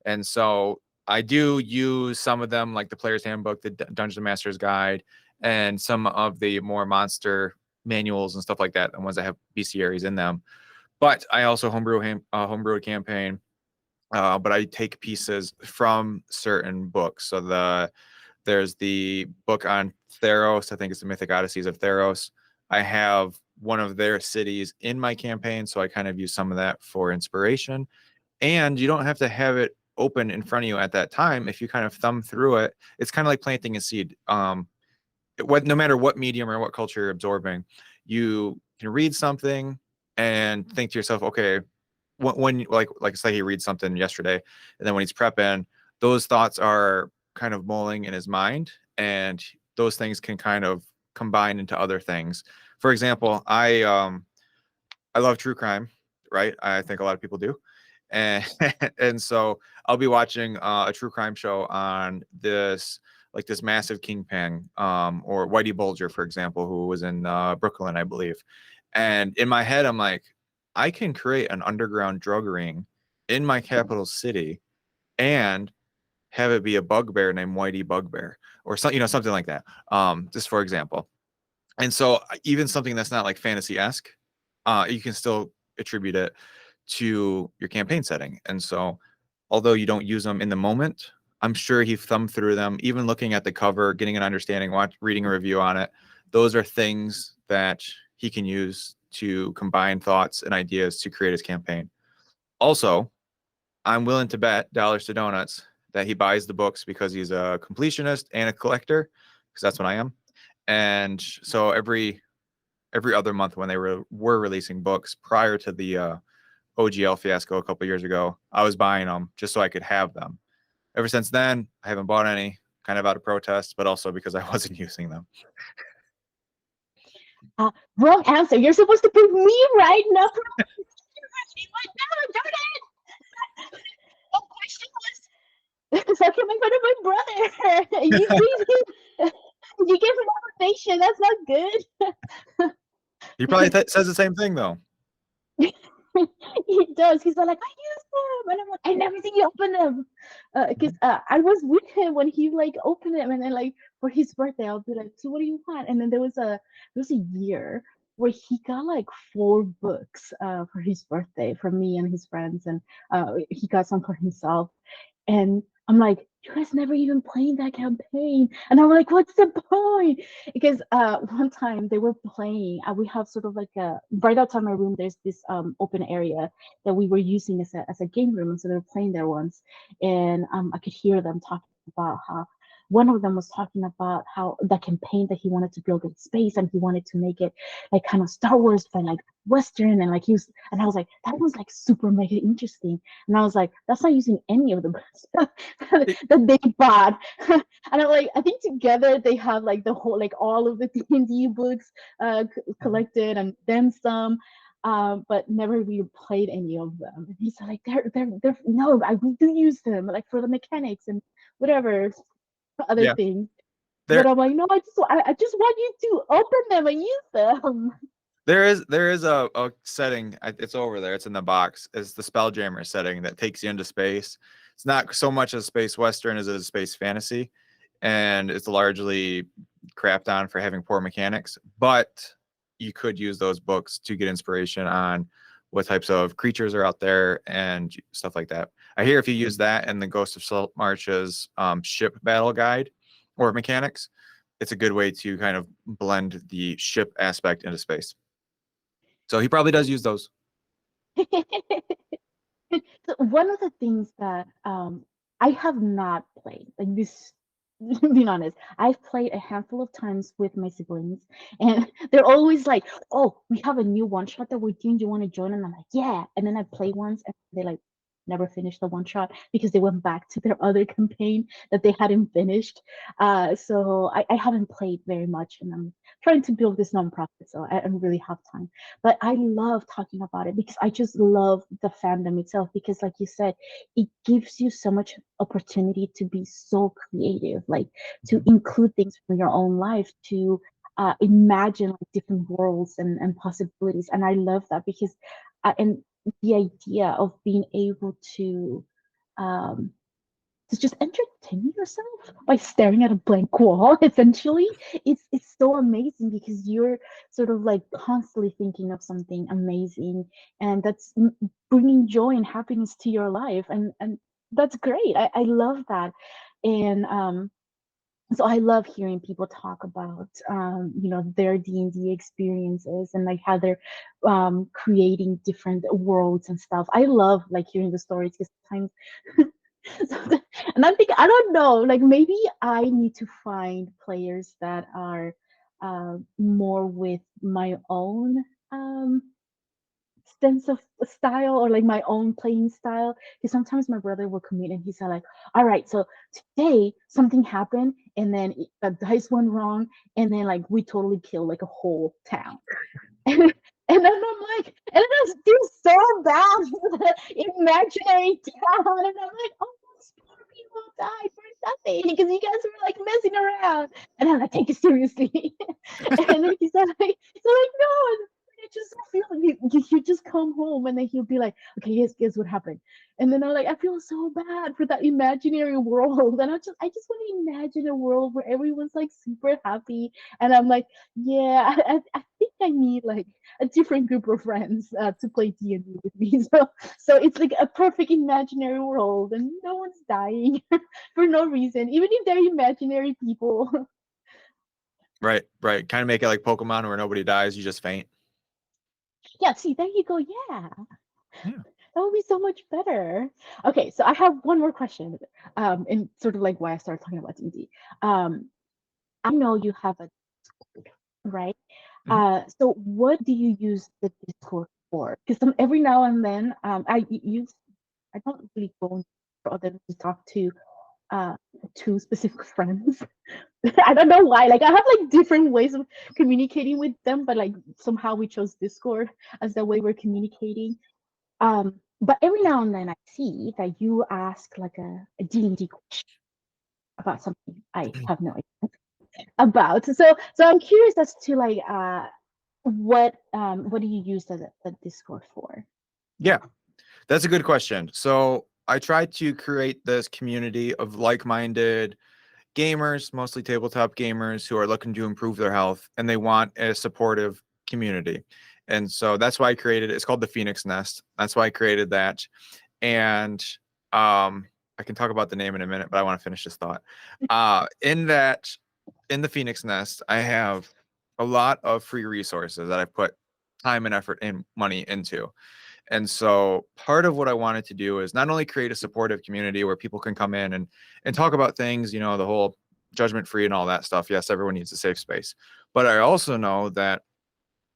S2: and so I do use some of them, like the Player's Handbook, the Dungeon Master's Guide, and some of the more monster manuals and stuff like that, the ones that have bestiaries in them. But I also homebrew a campaign, but I take pieces from certain books. So there's the book on Theros. I think it's the Mythic Odysseys of Theros. I have one of their cities in my campaign, so I kind of use some of that for inspiration. And you don't have to have it open in front of you at that time. If you kind of thumb through it, it's kind of like planting a seed. No matter what medium or what culture you're absorbing, you can read something and think to yourself, okay, when like say he reads something yesterday, and then when he's prepping, those thoughts are kind of mulling in his mind, and those things can kind of combine into other things. For example, I love true crime, right? I think a lot of people do. And and so I'll be watching a true crime show on this massive kingpin, or Whitey Bulger, for example, who was in Brooklyn, I believe. And in my head, I'm like, I can create an underground drug ring in my capital city and have it be a bugbear named Whitey Bugbear, or something, something like that. Just for example. And so even something that's not like fantasy-esque, you can still attribute it to your campaign setting. And so although you don't use them in the moment, I'm sure he thumbed through them, even looking at the cover, getting an understanding, reading a review on it. Those are things that he can use to combine thoughts and ideas to create his campaign. Also, I'm willing to bet dollars to donuts that he buys the books because he's a completionist and a collector, because that's what I am. And so every other month, when they were releasing books prior to the OGL fiasco a couple years ago, I was buying them just so I could have them. Ever since then, I haven't bought any, kind of out of protest, but also because I wasn't using them.
S1: Uh, Wrong answer. You're supposed to prove me right, not prove me right. No, darn it. The question was so can make fun of my brother. You gave him motivation. That's not good.
S2: He probably says the same thing, though.
S1: He does. He's like, I use them, and I'm like, I never think you open them, because I was with him when he like opened them, and then like for his birthday, I'll be like, so what do you want? And then there was a year where he got like 4 books for his birthday from me and his friends, and he got some for himself. And I'm like, you guys never even played that campaign. And I'm like, what's the point? Because one time they were playing, we have sort of like right outside my room, there's this open area that we were using as a game room. And so they were playing there once. And I could hear them talking about how one of them was talking about how the campaign that he wanted to build in space, and he wanted to make it like kind of Star Wars, but like Western, and like and I was like, that was like super mega interesting. And I was like, that's not using any of the books that they bought. And I'm like, I think together they have like the whole, like all of the D&D books collected and then some. But never really played any of them. And he's like, they're no, we do use them like for the mechanics and whatever other
S2: Yeah,
S1: things. But
S2: there
S1: I'm like, no, I just want you to open them and use them.
S2: there is a setting. It's over there. It's in the box. It's the Spelljammer setting that takes you into space. It's not so much a space western as it is space fantasy, and it's largely crapped on for having poor mechanics. But you could use those books to get inspiration on what types of creatures are out there and stuff like that. I hear if you use that and the Ghost of Saltmarsh's ship battle guide or mechanics, it's a good way to kind of blend the ship aspect into space. So he probably does use those.
S1: So one of the things that I have not played, like this, being honest, I've played a handful of times with my siblings, and they're always like, "Oh, we have a new one shot that we're doing. Do you want to join?" And I'm like, "Yeah." And then I play once, and they like never finished the one shot because they went back to their other campaign that they hadn't finished. So I haven't played very much, and trying to build this nonprofit, so I don't really have time. But I love talking about it because I just love the fandom itself. Because, like you said, it gives you so much opportunity to be so creative, like to include things from your own life, to imagine like different worlds and possibilities. And I love that because, and the idea of being able um, to just entertain yourself by staring at a blank wall essentially, it's so amazing because you're sort of like constantly thinking of something amazing, and that's bringing joy and happiness to your life, and that's great. I love that. And so I love hearing people talk about their D&D experiences, and like how they're creating different worlds and stuff. I love like hearing the stories because sometimes and I'm thinking, I don't know, like maybe I need to find players that are more with my own sense of style, or like my own playing style. Because sometimes my brother will come in and he's like, all right, so today something happened, and then the dice went wrong, and then like we totally killed like a whole town. And then I'm like, and I just feel so bad for the imaginary town. And I'm like, oh, those poor people died for nothing because you guys were like messing around. And I'm like, take it seriously. And then he's like, no. And I just feel you just come home, and then he'll be like, okay, guess what happened. And then I feel so bad for that imaginary world. And I just want to imagine a world where everyone's like super happy. And I'm like, yeah, I think I need like a different group of friends to play D&D with me. So it's like a perfect imaginary world, and no one's dying for no reason, even if they're imaginary people.
S2: Right, right. Kind of make it like Pokemon where nobody dies, you just faint.
S1: Yeah, see, there you go. Yeah,
S2: Yeah.
S1: that would be so much better. Okay, so I have one more question, and sort of like why I started talking about D&D. I know you have a Discord, right?
S2: Mhm.
S1: So what do you use the Discord for? Because every now and then, I don't really go for other than to talk to uh two specific friends. I don't know why. Like I have like different ways of communicating with them, but like somehow we chose Discord as the way we're communicating. But every now and then I see that you ask like a D&D question about something I have no idea about. So I'm curious as to like what do you use the Discord for?
S2: Yeah, that's a good question. So I try to create this community of like-minded gamers, mostly tabletop gamers who are looking to improve their health and they want a supportive community. And so that's why I created it. It's called the Phoenix Nest. That's why I created that. And I can talk about the name in a minute, but I want to finish this thought. In the Phoenix Nest, I have a lot of free resources that I've put time and effort and money into. And so part of what I wanted to do is not only create a supportive community where people can come in and talk about things, you know, the whole judgment free and all that stuff. Yes, everyone needs a safe space. But I also know that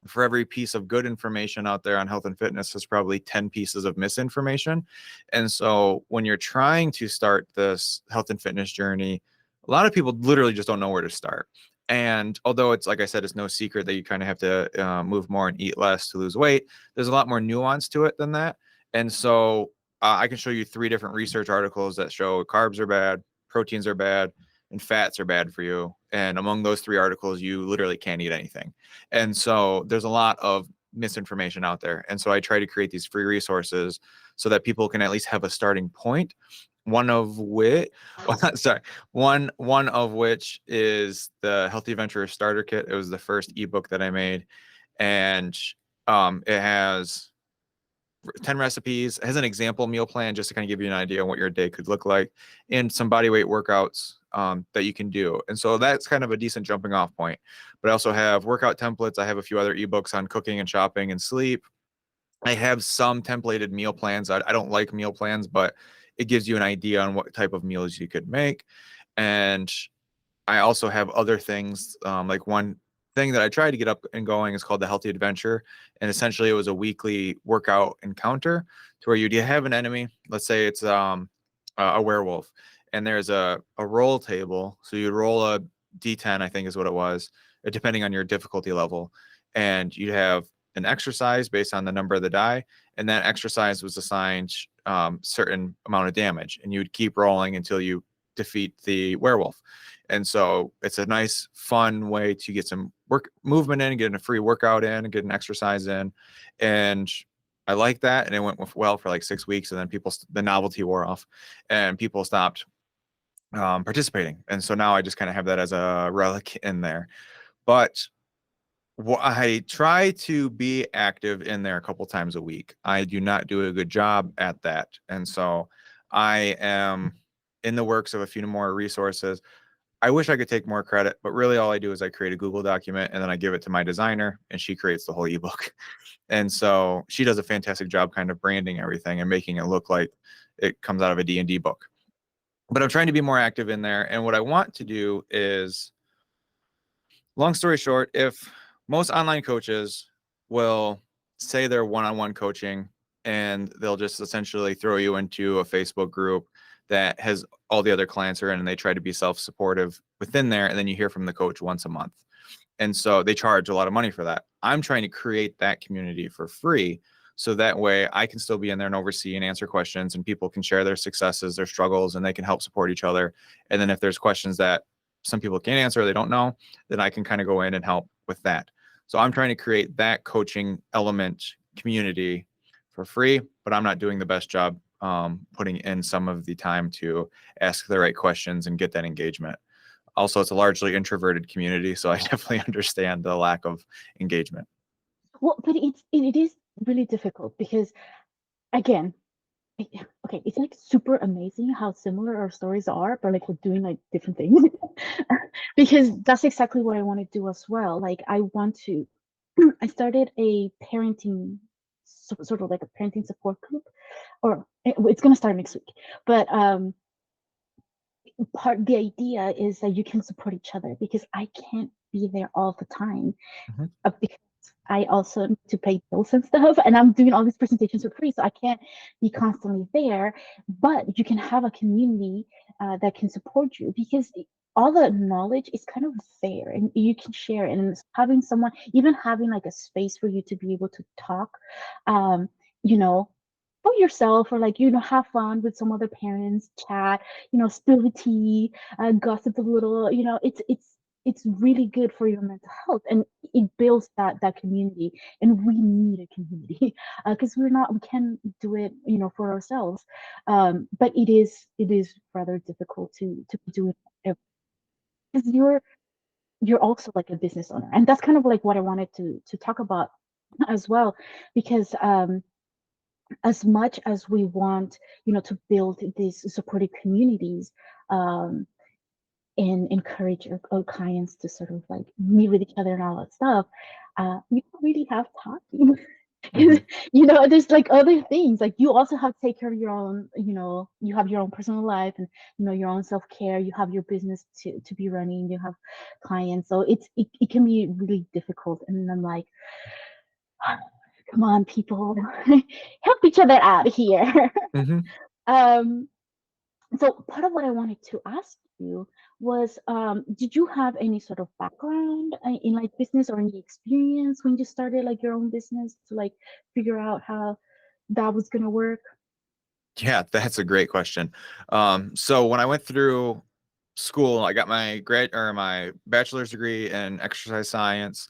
S2: for every piece of good information out there on health and fitness, there's probably 10 pieces of misinformation. And so when you're trying to start this health and fitness journey, a lot of people literally just don't know where to start. And although it's like I said, it's no secret that you kind of have to move more and eat less to lose weight, there's a lot more nuance to it than that. And so I can show you 3 different research articles that show carbs are bad, proteins are bad, and fats are bad for you. And among those 3 articles, you literally can't eat anything. And so there's a lot of misinformation out there. And so I try to create these free resources so that people can at least have a starting point. One of which, well, sorry, one of which is the Healthy Adventurer Starter Kit. It was the first ebook that I made, and it has 10 recipes. It has an example meal plan just to kind of give you an idea on what your day could look like, and some body weight workouts that you can do. And so that's kind of a decent jumping off point. But I also have workout templates. I have a few other ebooks on cooking and shopping and sleep. I have some templated meal plans. I don't like meal plans, but it gives you an idea on what type of meals you could make. And I also have other things. Like one thing that I tried to get up and going is called the Healthy Adventure. And essentially it was a weekly workout encounter to where you'd have an enemy. Let's say it's a werewolf, and there's a roll table. So you'd roll a D10, I think is what it was. depending on your difficulty level. And you'd have an exercise based on the number of the die, and that exercise was assigned certain amount of damage, and you would keep rolling until you defeat the werewolf. And so it's a nice, fun way to get some work movement in, get a free workout in, get an exercise in. And I like that. And it went well for like 6 weeks. And then the novelty wore off and people stopped participating. And so now I just kind of have that as a relic in there. But I try to be active in there a couple times a week. I do not do a good job at that. And so I am in the works of a few more resources. I wish I could take more credit, but really all I do is I create a Google document and then I give it to my designer and she creates the whole ebook. And so she does a fantastic job kind of branding everything and making it look like it comes out of a D&D book. But I'm trying to be more active in there. And what I want to do is, long story short, if most online coaches will say they're one-on-one coaching and they'll just essentially throw you into a Facebook group that has all the other clients are in and they try to be self-supportive within there, and then you hear from the coach once a month. And so they charge a lot of money for that. I'm trying to create that community for free so that way I can still be in there and oversee and answer questions, and people can share their successes, their struggles, and they can help support each other. And then if there's questions that some people can't answer or they don't know, then I can kind of go in and help with that. So I'm trying to create that coaching element community for free, but I'm not doing the best job putting in some of the time to ask the right questions and get that engagement. Also, it's a largely introverted community, so I definitely understand the lack of engagement.
S1: Well, but it is really difficult because, again, okay, it's like super amazing how similar our stories are, but like we're doing like different things. Because that's exactly what I want to do as well. Like I want to, I started a parenting, sort of like a parenting support group, or it's gonna start next week. But the idea is that you can support each other because I can't be there all the time,
S2: Mm-hmm.
S1: because I also need to pay bills and stuff, and I'm doing all these presentations for free, so I can't be constantly there. But you can have a community that can support you because all the knowledge is kind of there and you can share. And having someone, even having like a space for you to be able to talk, um, you know, for yourself, or like, have fun with some other parents, chat, spill the tea, gossip a little, it's really good for your mental health, and it builds that community. And we need a community because we can do it, for ourselves. But it is rather difficult to do it because you're also like a business owner, and that's kind of like what I wanted to talk about as well. Because as much as we want, to build these supportive communities, um, and encourage our clients to sort of like meet with each other and all that stuff, we don't really have time.
S2: Mm-hmm.
S1: There's like other things, like you also have to take care of your own, you have your own personal life, and your own self-care, you have your business to be running, you have clients, so it can be really difficult. And I'm like, come on, people, help each other out here.
S2: Mm-hmm.
S1: um so part of what I wanted to ask you was, did you have any sort of background in like business, or any experience when you started like your own business to like figure out how that was gonna work?
S2: Yeah, that's a great question. So when I went through school, I got my bachelor's degree in exercise science,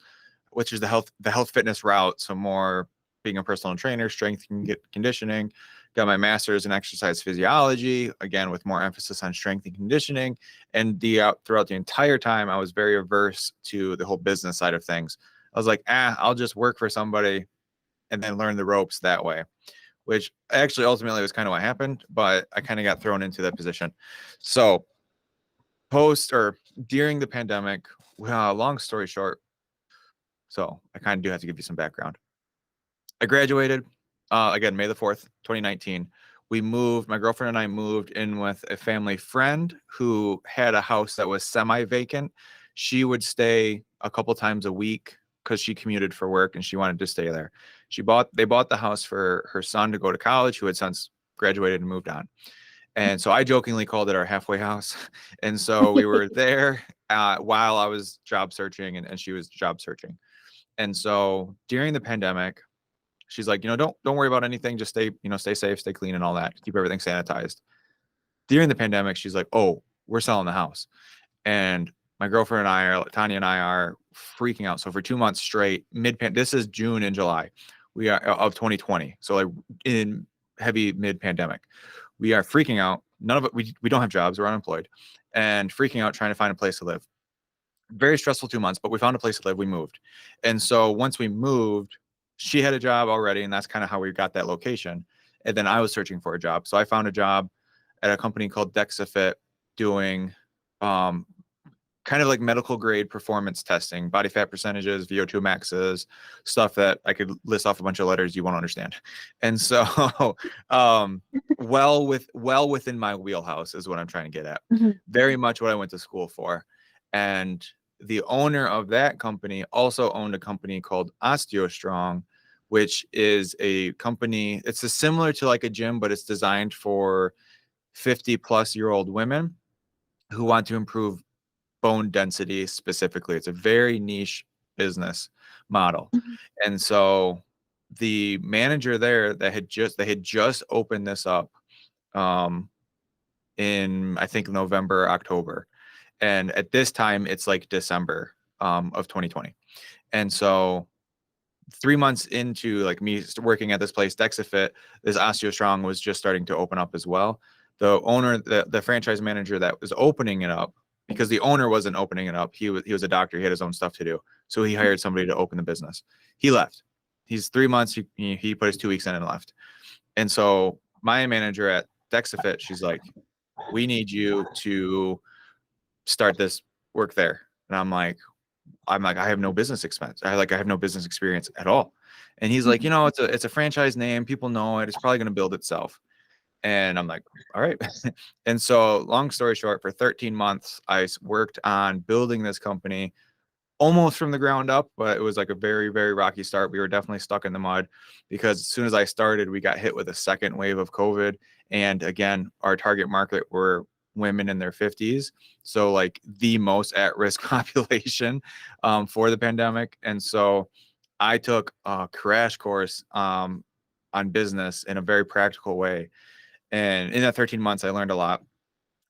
S2: which is the health fitness route. So more being a personal trainer, strength and conditioning. Got my master's in exercise physiology, again with more emphasis on strength and conditioning. And throughout the entire time, I was very averse to the whole business side of things. I was like, I'll just work for somebody and then learn the ropes that way, which actually ultimately was kind of what happened, but I kind of got thrown into that position. So post or during the pandemic, long story short, so I kind of do have to give you some background. I graduated, again, May the 4th, 2019. My girlfriend and I moved in with a family friend who had a house that was semi-vacant. She would stay a couple times a week because she commuted for work and she wanted to stay there. They bought the house for her son to go to college, who had since graduated and moved on. And so I jokingly called it our halfway house. And so we were there while I was job searching and she was job searching. And so during the pandemic, she's like, don't worry about anything. Just stay safe, stay clean and all that. Keep everything sanitized. During the pandemic, she's like, oh, we're selling the house. And my girlfriend and Tanya and I are freaking out. So for 2 months straight, this is June and July, we are of 2020. So like in heavy mid-pandemic, we are freaking out. None of it, we don't have jobs, we're unemployed, and freaking out trying to find a place to live. Very stressful 2 months, but we found a place to live. We moved. And so once we moved, she had a job already, and that's kind of how we got that location. And then I was searching for a job. So I found a job at a company called DexaFit doing kind of like medical grade performance testing, body fat percentages, VO2 maxes, stuff that I could list off a bunch of letters you won't understand. And so well within my wheelhouse is what I'm trying to get at.
S1: Mhm.
S2: Very much what I went to school for. And the owner of that company also owned a company called OsteoStrong, which is a company, it's similar to like a gym, but it's designed for 50-plus-year-old women who want to improve bone density specifically. It's a very niche business model.
S1: Mhm.
S2: And so the manager there they had just opened this up in I think November, October. And at this time it's like December of 2020. And so 3 months into like me working at this place, DexaFit, this OsteoStrong was just starting to open up as well. The owner, the franchise manager that was opening it up, because the owner wasn't opening it up, he was a doctor, he had his own stuff to do, so he hired somebody to open the business. He left. He's 3 months. He put his 2 weeks in and left. And so my manager at DexaFit, she's like, "We need you to start this work there." And I'm like, I have no business expense. I have no business experience at all. And he's like,
S1: Mhm.
S2: it's a franchise name. People know it. It's probably going to build itself. And I'm like, all right. And so long story short, for 13 months, I worked on building this company almost from the ground up, but it was like a very, very rocky start. We were definitely stuck in the mud because as soon as I started, we got hit with a second wave of COVID. And again, our target market were women in their 50s. So like the most at-risk population for the pandemic. And so I took a crash course on business in a very practical way. And in that 13 months, I learned a lot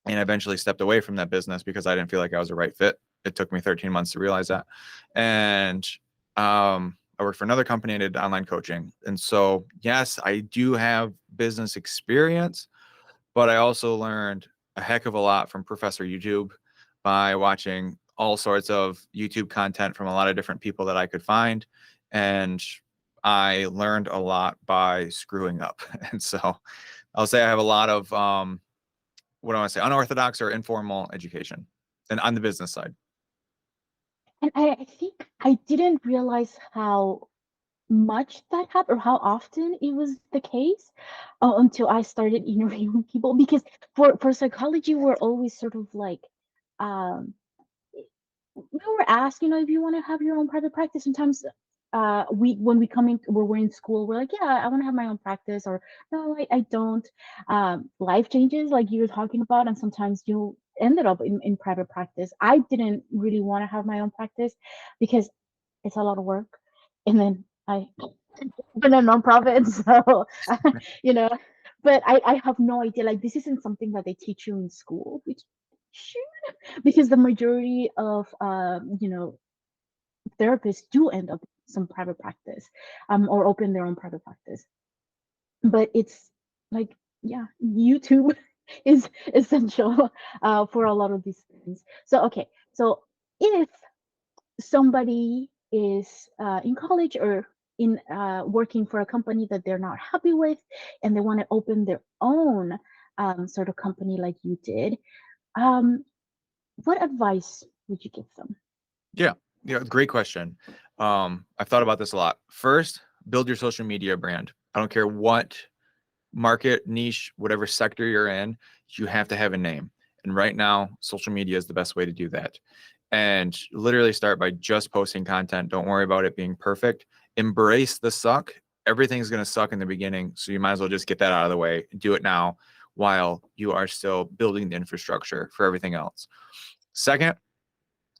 S2: and eventually stepped away from that business because I didn't feel like I was a right fit. It took me 13 months to realize that. And I worked for another company and did online coaching. And so, yes, I do have business experience, but I also learned a heck of a lot from Professor YouTube by watching all sorts of YouTube content from a lot of different people that I could find. And I learned a lot by screwing up. And so I'll say I have a lot of what do I want to say, unorthodox or informal education, and on the business side.
S1: And I think I didn't realize how much that happened or how often it was the case until I started interviewing people. Because for psychology, we're always sort of like, um, we were asked, if you want to have your own private practice. Sometimes we when we come in, we're in school, we're like, yeah, I want to have my own practice, or no, I don't. Life changes, like you were talking about, and sometimes you ended up in private practice. I didn't really want to have my own practice because it's a lot of work, and then I opened a nonprofit, so you know. But I have no idea. Like, this isn't something that they teach you in school, which should, because the majority of therapists do end up some private practice, or open their own private practice. But it's like, yeah, YouTube is essential for a lot of these things. So okay, so if somebody is in college or in working for a company that they're not happy with, and they want to open their own sort of company like you did, um, what advice would you give them?
S2: Yeah, great question. I've thought about this a lot. First, build your social media brand. I don't care what market, niche, whatever sector you're in, you have to have a name. And right now, social media is the best way to do that. And literally start by just posting content. Don't worry about it being perfect. Embrace the suck. Everything's going to suck in the beginning. So you might as well just get that out of the way. Do it now while you are still building the infrastructure for everything else. Second,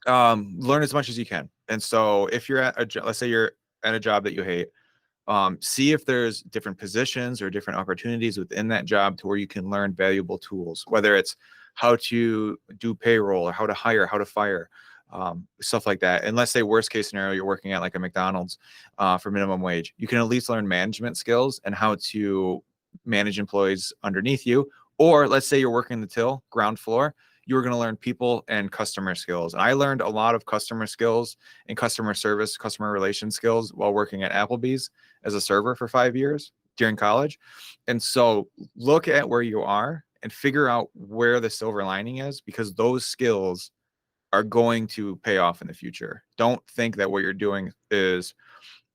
S2: learn as much as you can. And so if you're at let's say you're at a job that you hate, see if there's different positions or different opportunities within that job to where you can learn valuable tools, whether it's how to do payroll or how to hire, how to fire, stuff like that. And let's say worst case scenario, you're working at like a McDonald's for minimum wage. You can at least learn management skills and how to manage employees underneath you. Or let's say you're working the till, ground floor, you were going to learn people and customer skills. And I learned a lot of customer skills and customer service, customer relation skills while working at Applebee's as a server for 5 years during college. And so look at where you are and figure out where the silver lining is, because those skills are going to pay off in the future. Don't think that what you're doing is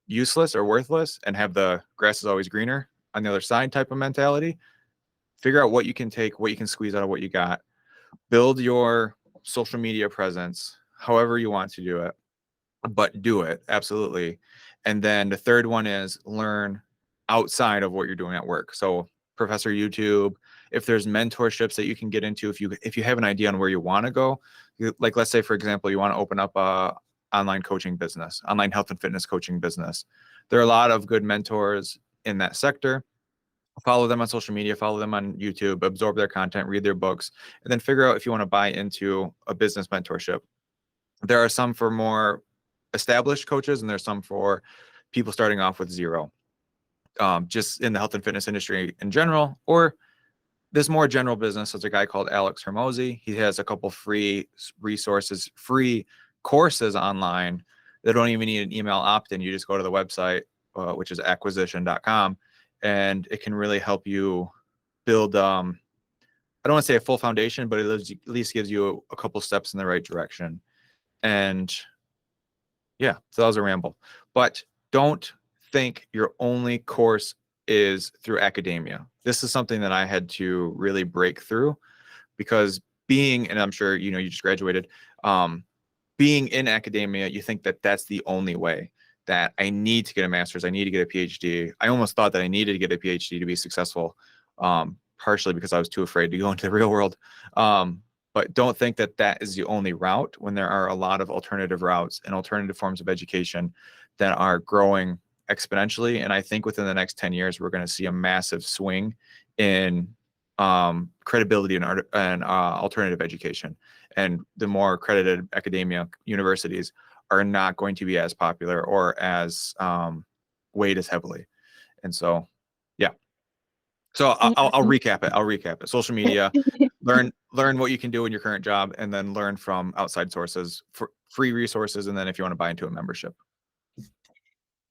S2: useless or worthless and have the grass is always greener on the other side type of mentality. Figure out what you can take, what you can squeeze out of what you got. Build your social media presence however you want to do it, but do it absolutely. And then the third one is learn outside of what you're doing at work. So Professor YouTube, if there's mentorships that you can get into, if you have an idea on where you want to go, like let's say for example you want to open up a online coaching business, online health and fitness coaching business, there are a lot of good mentors in that sector. Follow them on social media, follow them on YouTube, absorb their content, read their books, and then figure out if you want to buy into a business mentorship. There are some for more established coaches, and there's some for people starting off with zero, just in the health and fitness industry in general, or this more general business. There's a guy called Alex Hermosi. He has a couple free resources, free courses online that don't even need an email opt-in. You just go to the website, which is acquisition.com, and it can really help you build, I don't want to say a full foundation, but it at least gives you a couple steps in the right direction. And yeah, so that was a ramble. But don't think your only course is through academia. This is something that I had to really break through, because being, and I'm sure you know you just graduated, being in academia, you think that that's the only way, that I need to get a master's, I need to get a PhD. I almost thought that I needed to get a PhD to be successful, partially because I was too afraid to go into the real world. But don't think that that is the only route, when there are a lot of alternative routes and alternative forms of education that are growing exponentially. And I think within the next 10 years, we're going to see a massive swing in credibility and alternative education. And the more accredited academia universities are not going to be as popular or as weighed as heavily. And so, yeah. So I'll recap it. I'll recap it. Social media, learn what you can do in your current job, and then learn from outside sources for free resources. And then if you want to buy into a membership.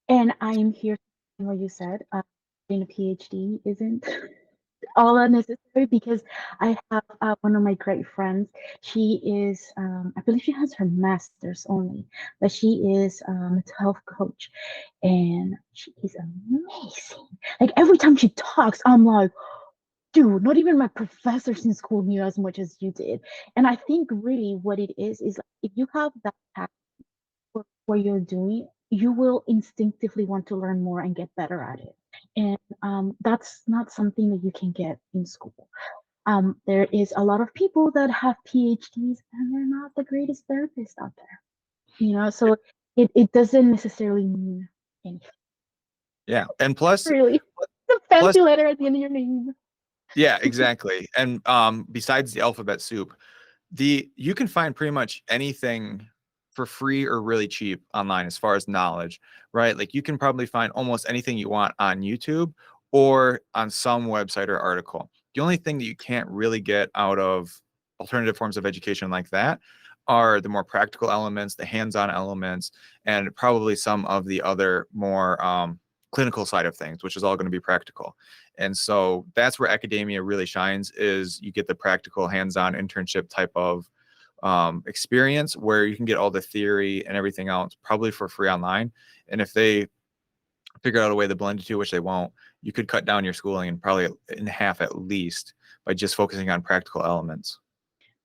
S1: And I'm here what you said. Getting a PhD isn't all that necessary, because I have one of my great friends. She is, I believe she has her master's only, but she is a mental health coach, and she is amazing. Like every time she talks, I'm like, dude, not even my professors in school knew as much as you did. And I think really what it is like, if you have that passion for what you're doing, you will instinctively want to learn more and get better at it. And that's not something that you can get in school. There is a lot of people that have PhDs and they're not the greatest therapists out there. So it doesn't necessarily mean anything.
S2: Yeah. And plus,
S1: Really, the
S2: plus
S1: fancy letter at the end of your name.
S2: yeah, exactly. And besides the alphabet soup, you can find pretty much anything for free or really cheap online as far as knowledge, right? Like you can probably find almost anything you want on YouTube or on some website or article. The only thing that you can't really get out of alternative forms of education like that are the more practical elements, the hands-on elements, and probably some of the other more clinical side of things, which is all going to be practical. And so that's where academia really shines, is you get the practical hands-on internship type of experience where you can get all the theory and everything else probably for free online. And if they figure out a way to blend the two, which they won't, you could cut down your schooling and probably in half at least by just focusing on practical elements.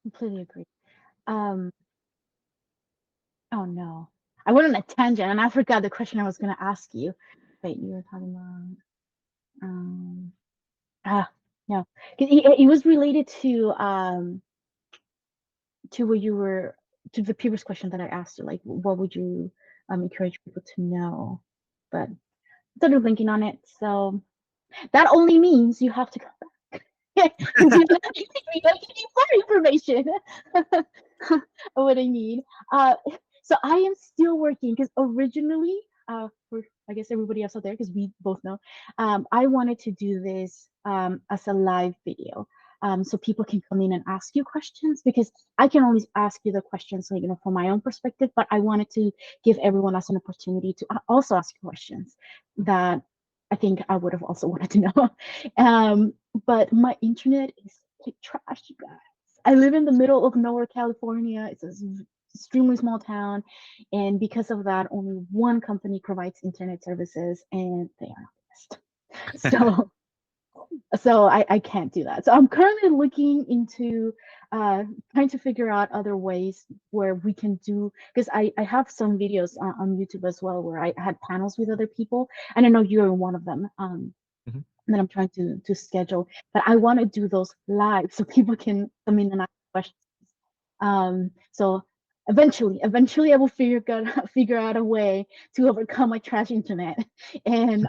S1: Completely agree. Um, oh no, I went on a tangent and I forgot the question I was going to ask you. Wait, you were talking about um, ah, Yeah, 'cause it was related to what you were to the previous question that I asked you, like what would you encourage people to know? But instead of linking on it, so that only means you have to come back because you don't give me more information of what I need. Uh, so I am still working because originally, for I guess everybody else out there, because we both know, I wanted to do this as a live video. So people can come in and ask you questions because I can always ask you the questions, like, from my own perspective, but I wanted to give everyone else an opportunity to also ask questions that I think I would have also wanted to know. Um, but my internet is like trash, you guys. I live in the middle of nowhere, California. It's an extremely small town, and because of that, only one company provides internet services, and they are not the best. So I can't do that. So I'm currently looking into trying to figure out other ways where we can do, because I have some videos on YouTube as well where I had panels with other people, and I know you're one of them.
S2: Mhm.
S1: That I'm trying to schedule, but I want to do those live so people can come in and ask questions. So eventually I will figure out a way to overcome my trash internet and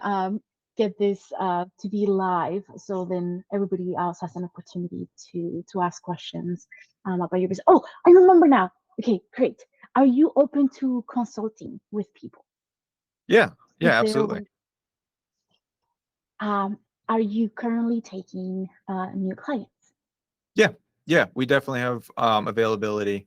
S1: get this to be live. So then everybody else has an opportunity to ask questions about your business. Oh, I remember now. Okay, great. Are you open to consulting with people
S2: Yeah,
S1: if
S2: yeah,
S1: they're
S2: absolutely.
S1: like, um, are you currently taking new clients?
S2: Yeah, yeah, we definitely have availability.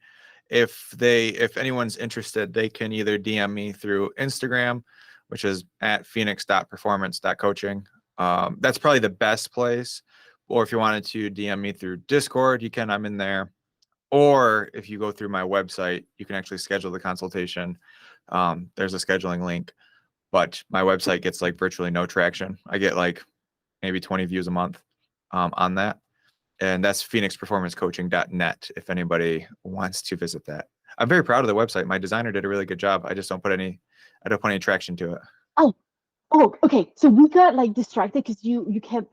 S2: If anyone's interested, they can either DM me through Instagram, which is at phoenix.performance.coaching. That's probably the best place. Or if you wanted to DM me through Discord, you can. I'm in there. Or if you go through my website, you can actually schedule the consultation. There's a scheduling link, but my website gets like virtually no traction. I get like maybe 20 views a month on that. And that's phoenixperformancecoaching.net if anybody wants to visit that. I'm very proud of the website. My designer did a really good job. I don't put any traction to it.
S1: Oh, Oh, okay. So we got like distracted because you kept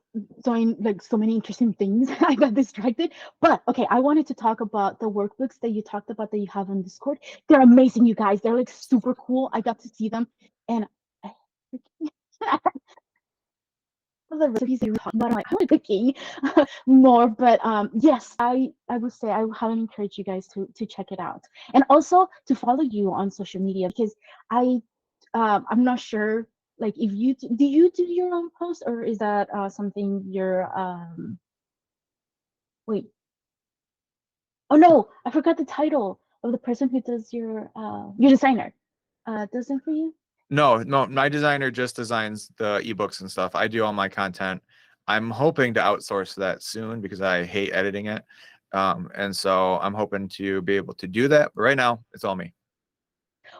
S1: doing like so many interesting things. I got distracted. But okay, I wanted to talk about the workbooks that you talked about that you have on Discord. They're amazing, you guys. They're like super cool. I got to see them, and I, the recipes that you were talking about, I'm like, I'm cooking more. But yes, I would say I highly encourage you guys to check it out, and also to follow you on social media because I I'm not sure like if do you do your own post or is that something you're wait, oh no, I forgot the title of the person who does your designer does them for you.
S2: No, no, my designer just designs the ebooks and stuff. I do all my content. I'm hoping to outsource that soon because I hate editing it. And so I'm hoping to be able to do that. But right now, it's all me.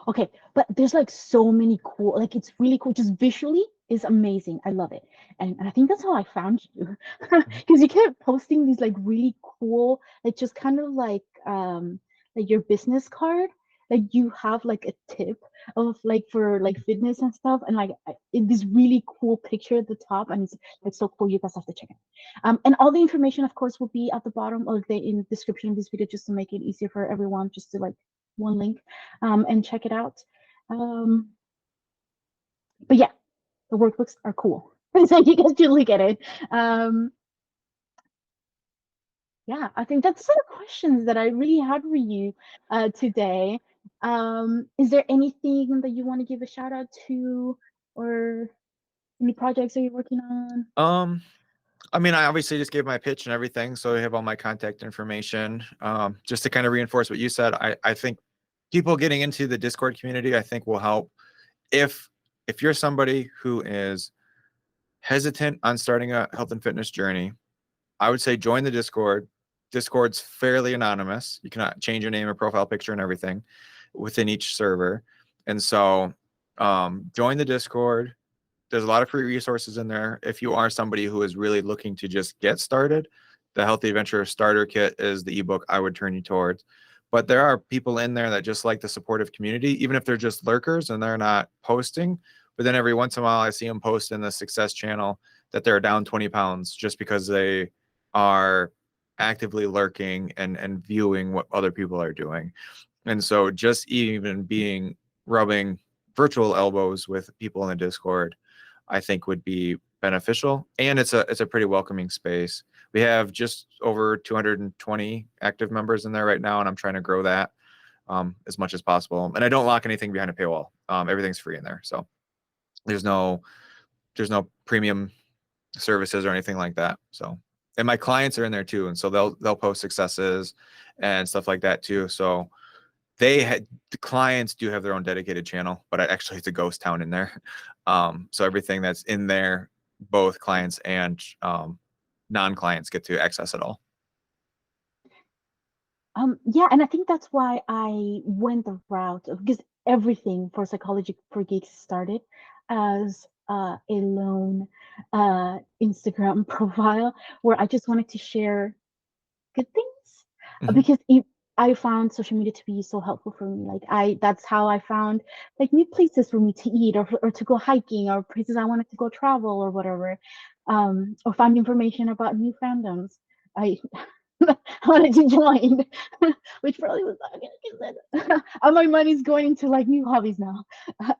S1: Okay, but there's like so many cool, like it's really cool. Just visually is amazing. I love it. And I think that's how I found you.
S2: Mhm.
S1: Because you kept posting these like really cool, like just kind of like your business card. Like you have like a tip of like for like fitness and stuff, and like this really cool picture at the top, and it's so cool. You guys have to check it. And all the information, of course, will be at the bottom of the in the description of this video, just to make it easier for everyone, just to like one link and check it out. Um, but yeah, the workbooks are cool. So you guys should look at it. Um, yeah, I think that's some questions that I really had for you today. Is there anything that you want to give a shout out to or any projects that you're working on?
S2: Um, I mean, I obviously just gave my pitch and everything, so I have all my contact information. Just to kind of reinforce what you said, I think people getting into the Discord community, I think will help. If if you're somebody who is hesitant on starting a health and fitness journey, I would say join the Discord. Discord's fairly anonymous. You cannot change your name or profile picture and everything within each server. And so join the Discord. There's a lot of free resources in there. If you are somebody who is really looking to just get started, the Healthy Adventure Starter Kit is the ebook I would turn you towards. But there are people in there that just like the supportive community, even if they're just lurkers and they're not posting. But then every once in a while, I see them post in the success channel that they're down 20 pounds just because they are actively lurking and viewing what other people are doing. And so just even being rubbing virtual elbows with people in the Discord, I think would be beneficial. And it's a pretty welcoming space. We have just over 220 active members in there right now, and I'm trying to grow that as much as possible. And I don't lock anything behind a paywall. Everything's free in there. So there's no premium services or anything like that. So, and my clients are in there too, and so they'll post successes and stuff like that too. So the clients do have their own dedicated channel, but actually it's a ghost town in there. So everything that's in there, both clients and non-clients get to access it all.
S1: Yeah, and I think that's why I went the route of, because everything for Psychology for Geeks started as a lone Instagram profile where I just wanted to share good things. Because I found social media to be so helpful for me. Like that's how I found like new places for me to eat or to go hiking or places I wanted to go travel or whatever, or find information about new fandoms. I I wanted to join, which probably was not gonna get that. All my money's going into like new hobbies now.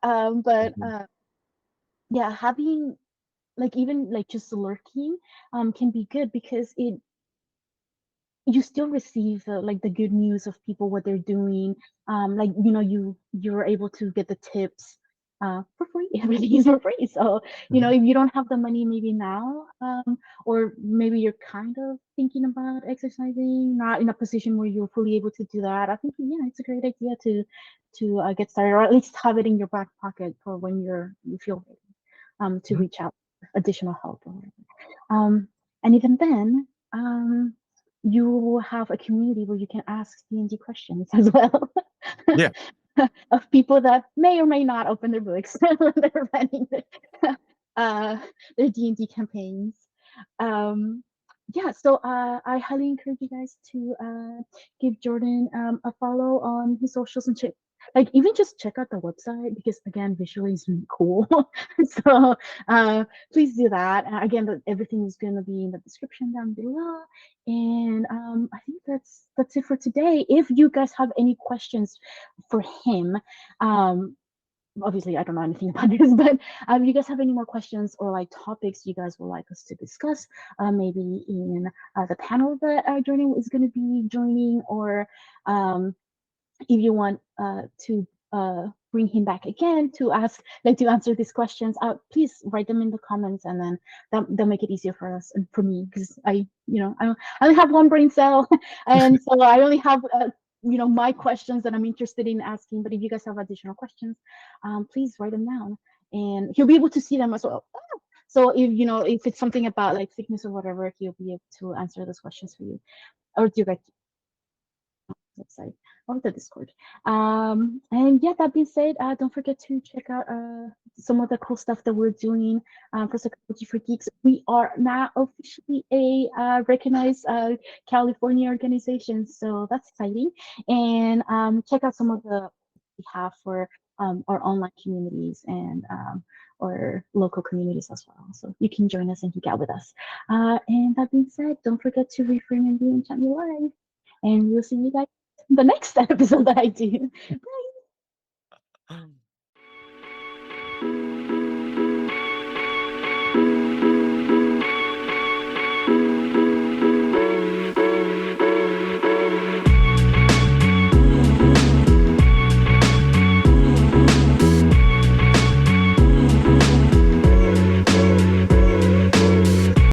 S1: But yeah, having like even like just lurking can be good because you still receive like the good news of people what they're doing, like you're able to get the tips for free. Everything is for free, so if you don't have the money maybe now, or maybe you're kind of thinking about exercising, not in a position where you're fully able to do that, I think it's a great idea to get started, or at least have it in your back pocket for when you feel ready to reach out for additional help or whatever. And even then, you have a community where you can ask D&D questions as well.
S2: Yeah.
S1: Of people that may or may not open their books when they're running their D&D campaigns. Yeah, so I highly encourage you guys to give Jordan a follow on his socials and check, like even just check out the website because again, visually is really cool. So please do that. Again, everything is going to be in the description down below. And I think that's it for today. If you guys have any questions for him, obviously I don't know anything about this, but if you guys have any more questions or like topics you guys would like us to discuss, maybe in the panel that Jordan is going to be joining, or if you want to bring him back again to answer these questions, please write them in the comments, and then that'll make it easier for us and for me, because I only have one brain cell, and so I only have my questions that I'm interested in asking. But if you guys have additional questions, please write them down, and he'll be able to see them as well. So if it's something about like sickness or whatever, he'll be able to answer those questions for you, or direct website or the Discord. And yeah, that being said, don't forget to check out some of the cool stuff that we're doing for Psychology for Geeks. We are now officially a recognized California organization, so that's exciting. And check out some of the we have for our online communities and or local communities as well. So you can join us and geek out with us. And that being said, don't forget to reframe and be enchant your life. And we'll see you guys in the next episode that I do.